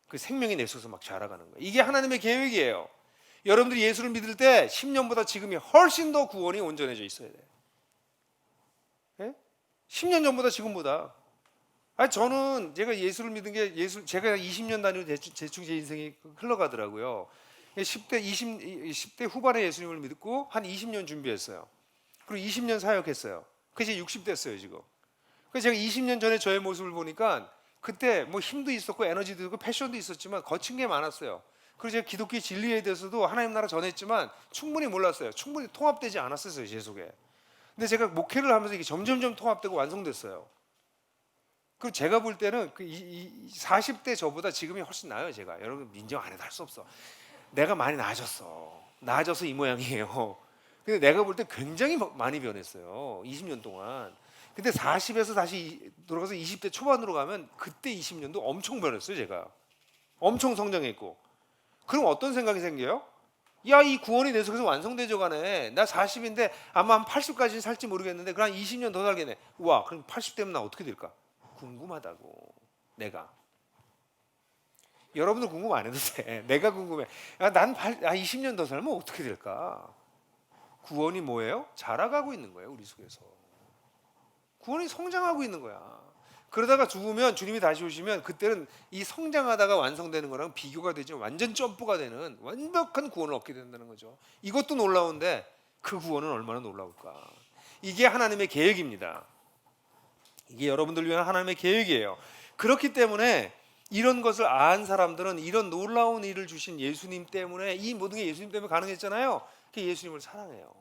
그 생명이 내 속에서 막 자라가는 거예요. 이게 하나님의 계획이에요. 여러분들이 예수를 믿을 때 10년보다 지금이 훨씬 더 구원이 온전해져 있어야 돼요. 10년 전보다 지금보다. 저는 제가 예수를 믿은 게 제가 20년 단위로 대충 제 인생이 흘러가더라고요. 10대 후반에 예수님을 믿고 한 20년 준비했어요. 그리고 20년 사역했어요. 그래서 60대였어요 지금. 그래서 제가 20년 전에 저의 모습을 보니까 그때 뭐 힘도 있었고 에너지도 있고 패션도 있었지만 거친 게 많았어요. 그리고 제가 기독교 진리에 대해서도 하나님 나라 전했지만 충분히 몰랐어요. 충분히 통합되지 않았어요 제 속에. 근데 제가 목회를 하면서 이게 점점점 통합되고 완성됐어요. 그리고 제가 볼 때는 그 40대 저보다 지금이 훨씬 나아요. 제가 여러분 인정 안 해도 할 수 없어. 내가 많이 나아졌어. 나아져서 이 모양이에요. 근데 내가 볼 때 굉장히 많이 변했어요. 20년 동안. 근데 40에서 다시 돌아가서 20대 초반으로 가면 그때 20년도 엄청 변했어요. 제가 엄청 성장했고. 그럼 어떤 생각이 생겨요? 야, 이 구원이 내 속에서 완성되져 가네. 나 40인데 아마 한 80까지는 살지 모르겠는데 그럼 20년 더 살겠네. 우와, 그럼 80 되면 나 어떻게 될까? 궁금하다고. 내가. 여러분들 궁금 안 해도 돼. 내가 궁금해. 야, 난 20년 더 살면 어떻게 될까? 구원이 뭐예요? 자라가고 있는 거예요, 우리 속에서. 구원이 성장하고 있는 거야. 그러다가 죽으면 주님이 다시 오시면 그때는 이 성장하다가 완성되는 거랑 비교가 되지 완전 점프가 되는 완벽한 구원을 얻게 된다는 거죠. 이것도 놀라운데 그 구원은 얼마나 놀라울까. 이게 하나님의 계획입니다. 이게 여러분들 위한 하나님의 계획이에요. 그렇기 때문에 이런 것을 안 사람들은 이런 놀라운 일을 주신 예수님 때문에 이 모든 게 예수님 때문에 가능했잖아요. 그 예수님을 사랑해요.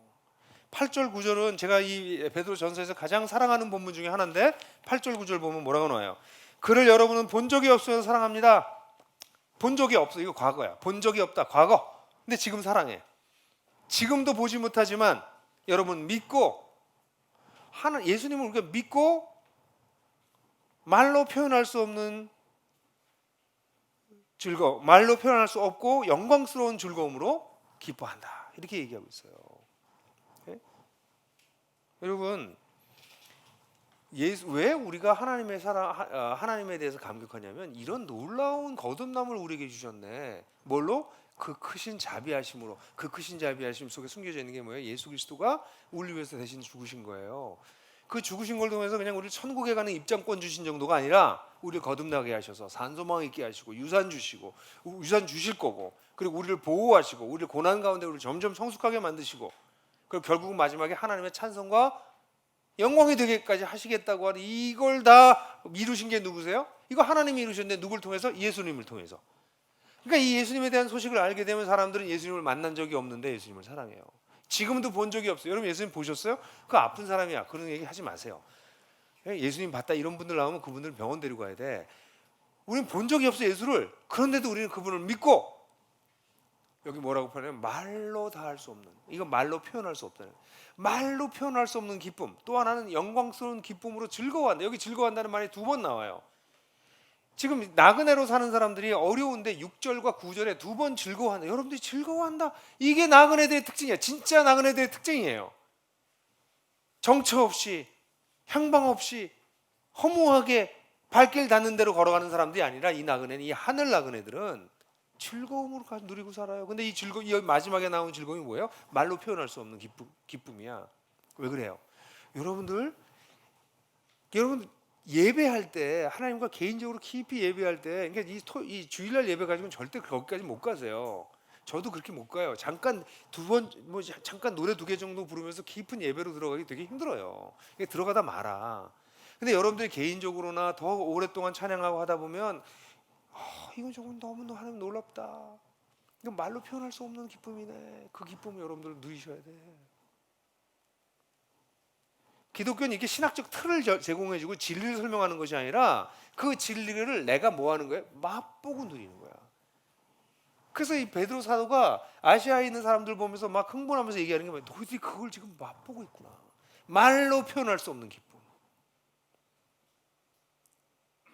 8절 9절은 제가 이 베드로전서에서 가장 사랑하는 본문 중에 하나인데 8절 9절 보면 뭐라고 나와요? 그를 여러분은 본 적이 없어서 사랑합니다. 본 적이 없어. 이거 과거야. 본 적이 없다. 과거. 근데 지금 사랑해. 지금도 보지 못하지만 여러분 믿고 예수님을 우리가 믿고 말로 표현할 수 없는 즐거움, 말로 표현할 수 없고 영광스러운 즐거움으로 기뻐한다. 이렇게 얘기하고 있어요. 여러분, 왜 우리가 하나님에 대해서 감격하냐면 이런 놀라운 거듭남을 우리에게 주셨네. 뭘로? 그 크신 자비하심으로. 그 크신 자비하심 속에 숨겨져 있는 게 뭐예요? 예수 그리스도가 우리 위해서 대신 죽으신 거예요. 그 죽으신 걸 통해서 그냥 우리 천국에 가는 입장권 주신 정도가 아니라 우리를 거듭나게 하셔서 산소망 있게 하시고 유산 주시고 유산 주실 거고 그리고 우리를 보호하시고 우리를 고난 가운데 우리를 점점 성숙하게 만드시고 그리고 결국은 마지막에 하나님의 찬송과 영광이 되게까지 하시겠다고 하는 이걸 다 이루신 게 누구세요? 이거 하나님이 이루셨는데 누굴 통해서? 예수님을 통해서. 그러니까 이 예수님에 대한 소식을 알게 되면 사람들은 예수님을 만난 적이 없는데 예수님을 사랑해요. 지금도 본 적이 없어요. 여러분 예수님 보셨어요? 그 아픈 사람이야. 그런 얘기 하지 마세요. 예수님 봤다 이런 분들 나오면 그분들 병원 데리고 가야 돼. 우리는 본 적이 없어 예수를. 그런데도 우리는 그분을 믿고 여기 뭐라고 표현하냐면 말로 다 할 수 없는, 이건 말로 표현할 수 없다는, 말로 표현할 수 없는 기쁨. 또 하나는 영광스러운 기쁨으로 즐거워한다. 여기 즐거워한다는 말이 두 번 나와요. 지금 나그네로 사는 사람들이 어려운데 6절과 9절에 두 번 즐거워한다. 여러분들이 즐거워한다. 이게 나그네들의 특징이야. 진짜 나그네들의 특징이에요. 정처 없이 향방 없이 허무하게 발길 닿는 대로 걸어가는 사람들이 아니라 이 나그네는, 이 하늘 나그네들은 즐거움으로 누리고 살아요. 근데 이 마지막에 나온 즐거움이 뭐예요? 말로 표현할 수 없는 기쁨이야. 왜 그래요? 여러분 예배할 때 하나님과 개인적으로 깊이 예배할 때, 그러니까 이 주일날 예배 가지고는 절대 거기까지 못 가세요. 저도 그렇게 못 가요. 잠깐 두 번 뭐 잠깐 노래 두 개 정도 부르면서 깊은 예배로 들어가기 되게 힘들어요. 이게 들어가다 말아. 근데 여러분들이 개인적으로나 더 오랫동안 찬양하고 하다 보면 이건 조금 너무 하나님 놀랍다. 이건 말로 표현할 수 없는 기쁨이네. 그 기쁨을 여러분들 누리셔야 돼. 기독교는 이렇게 신학적 틀을 제공해주고 진리를 설명하는 것이 아니라 그 진리를 내가 뭐 하는 거예요? 맛보고 누리는 거야. 그래서 이 베드로 사도가 아시아에 있는 사람들 보면서 막 흥분하면서 얘기하는 게 뭐야? 너희들이 그걸 지금 맛보고 있구나. 말로 표현할 수 없는 기쁨.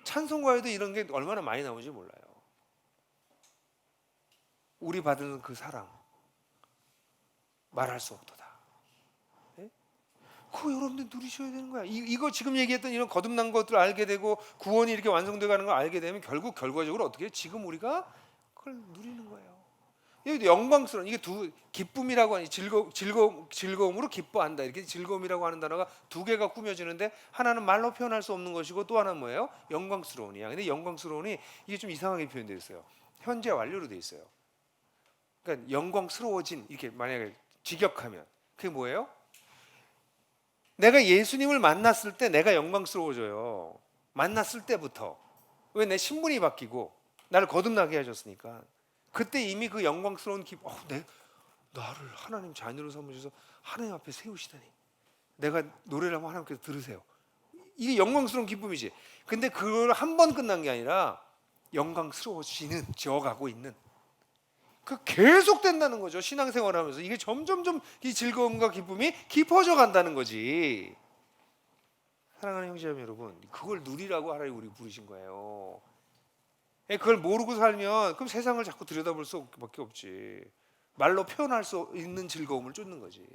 찬송가에도 이런 게 얼마나 많이 나오는지 몰라요. 우리 받은 그 사랑 말할 수 없도다. 네? 그거 여러분들 누리셔야 되는 거야. 이거 지금 얘기했던 이런 거듭난 것들을 알게 되고 구원이 이렇게 완성돼 가는 걸 알게 되면 결국 결과적으로 어떻게 해요? 지금 우리가 그걸 누리는 거예요. 이게 영광스러운, 이게 두 기쁨이라고 하니 즐거움으로 기뻐한다. 이렇게 즐거움이라고 하는 단어가 두 개가 꾸며지는데 하나는 말로 표현할 수 없는 것이고 또 하나는 뭐예요? 영광스러운이야. 근데 영광스러운이 이게 좀 이상하게 표현되어 있어요. 현재 완료로 되어 있어요. 그러니까 영광스러워진, 이렇게 만약에 직역하면 그게 뭐예요? 내가 예수님을 만났을 때 내가 영광스러워져요. 만났을 때부터. 왜? 내 신분이 바뀌고 나를 거듭나게 하셨으니까. 그때 이미 그 영광스러운 기쁨, 나를 하나님 자녀로 삼으셔서 하나님 앞에 세우시다니, 내가 노래를 하면 하나님께서 들으세요. 이게 영광스러운 기쁨이지. 근데 그걸 한 번 끝난 게 아니라 지어가고 있는, 그 계속 된다는 거죠. 신앙생활하면서 이게 점점점 이 즐거움과 기쁨이 깊어져 간다는 거지. 사랑하는 형제자매 여러분, 그걸 누리라고 하나님 우리 부르신 거예요. 그걸 모르고 살면 그럼 세상을 자꾸 들여다볼 수밖에 없지. 말로 표현할 수 있는 즐거움을 쫓는 거지.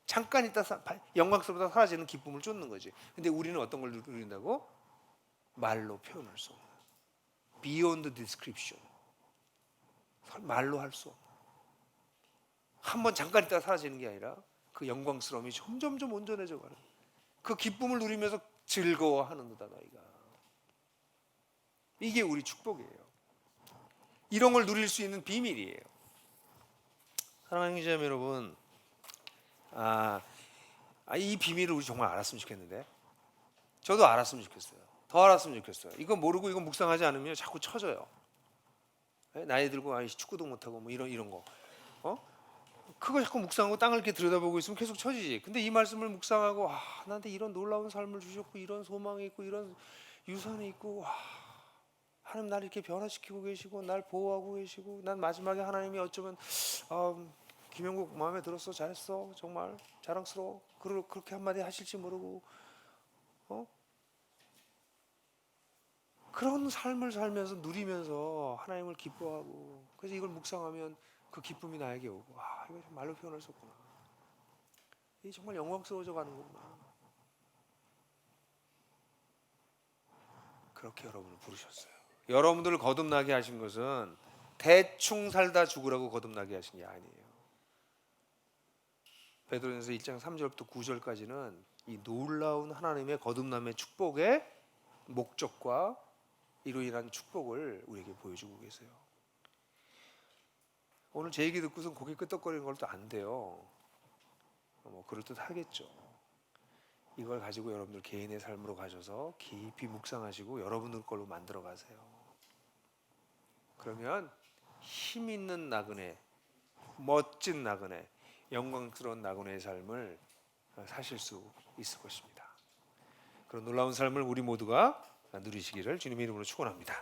잠깐 있다 영광스럽다 사라지는 기쁨을 쫓는 거지. 근데 우리는 어떤 걸 누린다고? 말로 표현할 수 없는, beyond description, 말로 할 수 없는, 한번 잠깐 있다 사라지는 게 아니라 그 영광스러움이 점점점 온전해져 가는, 그 기쁨을 누리면서 즐거워하는 거다 너희가. 이게 우리 축복이에요. 이런 걸 누릴 수 있는 비밀이에요. 사랑하는 형제자매 여러분, 이 비밀을 우리 정말 알았으면 좋겠는데, 저도 알았으면 좋겠어요. 더 알았으면 좋겠어요. 이거 모르고 이거 묵상하지 않으면 자꾸 처져요. 나이 들고 축구도 못하고 뭐 이런 거, 그거 자꾸 묵상하고 땅을 이렇게 들여다보고 있으면 계속 처지지. 근데 이 말씀을 묵상하고 나한테 이런 놀라운 삶을 주셨고 이런 소망이 있고 이런 유산이 있고, 하나님 날 이렇게 변화시키고 계시고 날 보호하고 계시고, 난 마지막에 하나님이 어쩌면 김영국 마음에 들었어, 잘했어, 정말 자랑스러워, 그렇게 한마디 하실지 모르고, 그런 삶을 살면서 누리면서 하나님을 기뻐하고, 그래서 이걸 묵상하면 그 기쁨이 나에게 오고, 이거 말로 표현할 수 없구나, 이게 정말 영광스러워져 가는 거구나. 그렇게 여러분을 부르셨어요. 여러분들을 거듭나게 하신 것은 대충 살다 죽으라고 거듭나게 하신 게 아니에요. 베드로전서 1장 3절부터 9절까지는 이 놀라운 하나님의 거듭남의 축복의 목적과 이로 인한 축복을 우리에게 보여주고 계세요. 오늘 제 얘기 듣고선 고개 끄덕거리는 것도 안 돼요. 그럴듯하겠죠. 이걸 가지고 여러분들 개인의 삶으로 가셔서 깊이 묵상하시고 여러분들 걸로 만들어 가세요. 그러면 힘 있는 나그네, 멋진 나그네, 영광스러운 나그네의 삶을 사실 수 있을 것입니다. 그런 놀라운 삶을 우리 모두가 누리시기를 주님의 이름으로 축원합니다.